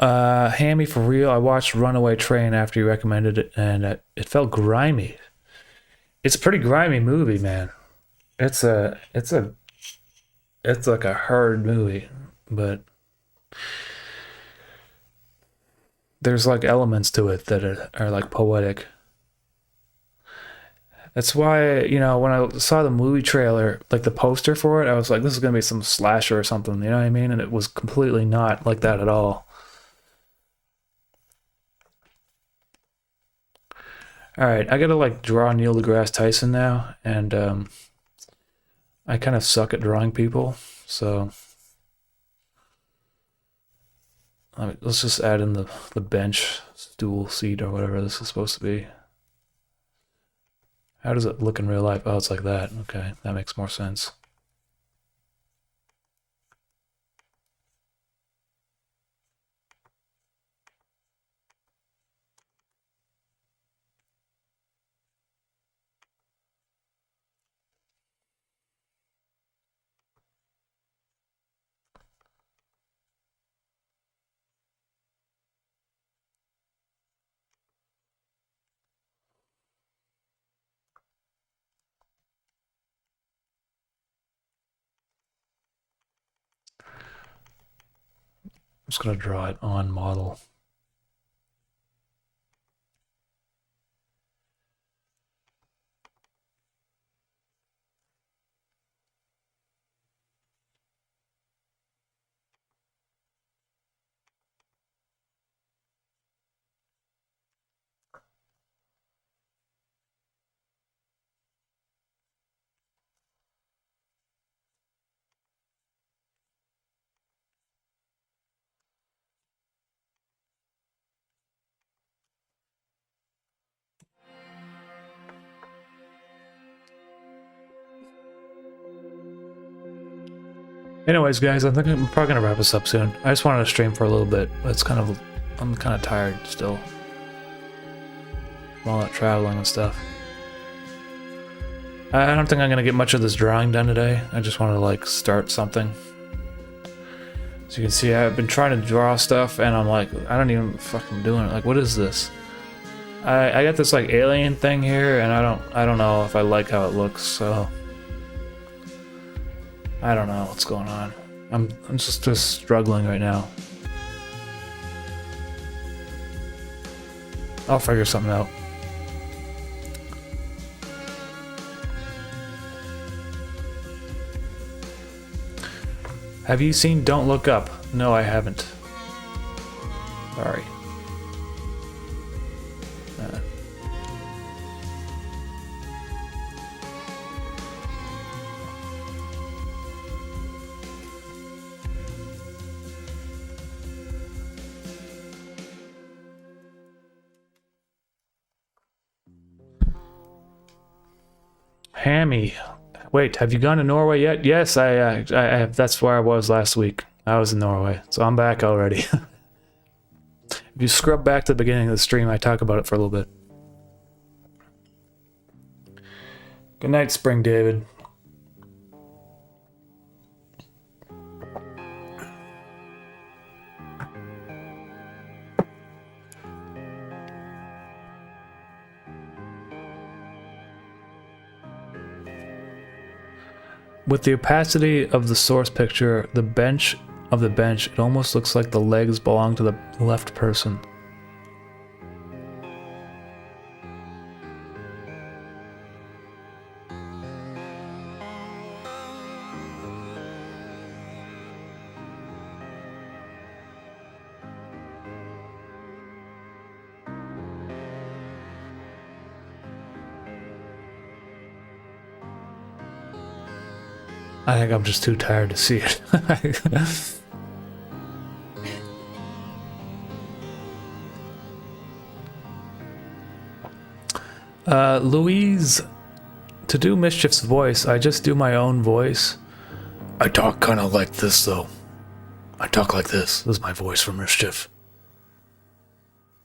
Hammy, for real, I watched Runaway Train after you recommended it, and it felt grimy. It's a pretty grimy movie, man. It's like a hard movie, but there's like elements to it that are like poetic. That's why, you know, when I saw the movie trailer, like the poster for it, I was like, this is gonna be some slasher or something, you know what I mean? And it was completely not like that at all. Alright, I gotta like draw Neil deGrasse Tyson now, and I kind of suck at drawing people, so let's just add in the bench, stool, seat, or whatever this is supposed to be. How does it look in real life? Oh, it's like that. Okay, that makes more sense. I'm just gonna draw it on model. Anyways, guys, I think I'm probably gonna wrap this up soon. I just wanted to stream for a little bit. It's kind of, I'm kind of tired still. All that traveling and stuff. I don't think I'm gonna get much of this drawing done today. I just want to like start something. So you can see I've been trying to draw stuff, and I'm like, I don't even fucking doing it. Like, what is this? I got this like alien thing here, and I don't know if I like how it looks. So I don't know what's going on. I'm just struggling right now. I'll figure something out. Have you seen Don't Look Up? No, I haven't. Sorry. Hammy. Wait, have you gone to Norway yet? Yes, I have. That's where I was last week. I was in Norway, so I'm back already. If you scrub back to the beginning of the stream, I talk about it for a little bit. Good night, Spring David. With the opacity of the source picture, the bench, it almost looks like the legs belong to the left person. I think I'm just too tired to see it. Louise, to do Mischief's voice, I just do my own voice. I talk kind of like this, though. I talk like this. This is my voice for Mischief.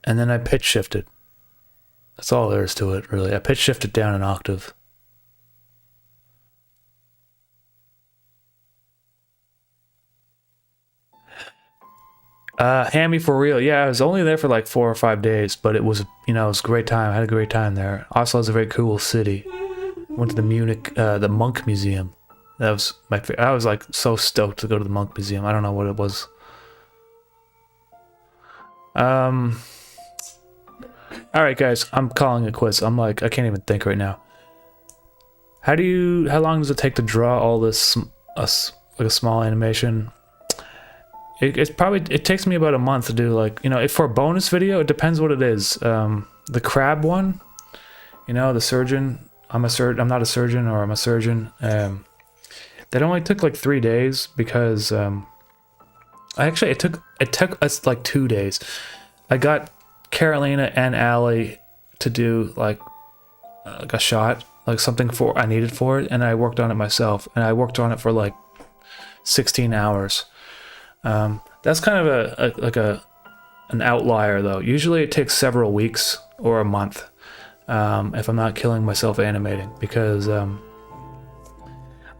And then I pitch shifted. That's all there is to it, really. I pitch shifted down an octave. Hammy for real. Yeah, I was only there for like 4 or 5 days, but it was, you know, it was a great time. I had a great time there. Oslo is a very cool city. Went to the Munich, the Monk Museum. That was my favorite. I was like so stoked to go to the Monk Museum. I don't know what it was. Alright guys, I'm calling it quits. I'm like, I can't even think right now. How long does it take to draw all this, like a small animation? It takes me about a month to do, like, you know, if for a bonus video, it depends what it is. The crab one, you know, the surgeon, I'm not a surgeon, or I'm a surgeon. That only took like 3 days because, it took us like 2 days. I got Carolina and Allie to do like a shot, like something I needed for it, and I worked on it myself, and I worked on it for like 16 hours. That's kind of an outlier though. Usually it takes several weeks or a month, if I'm not killing myself animating, because I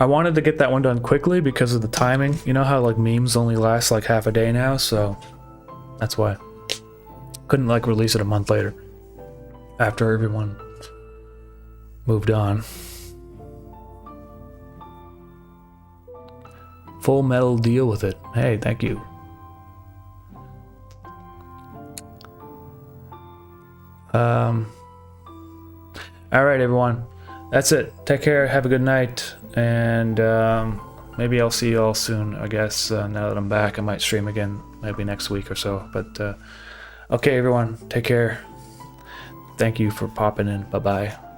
wanted to get that one done quickly because of the timing. You know how like memes only last like half a day now, so that's why. Couldn't like release it a month later after everyone moved on. Full Metal deal with it. Hey, thank you. All right, everyone. That's it. Take care. Have a good night. And maybe I'll see you all soon, I guess. Now that I'm back, I might stream again maybe next week or so. But okay, everyone. Take care. Thank you for popping in. Bye-bye.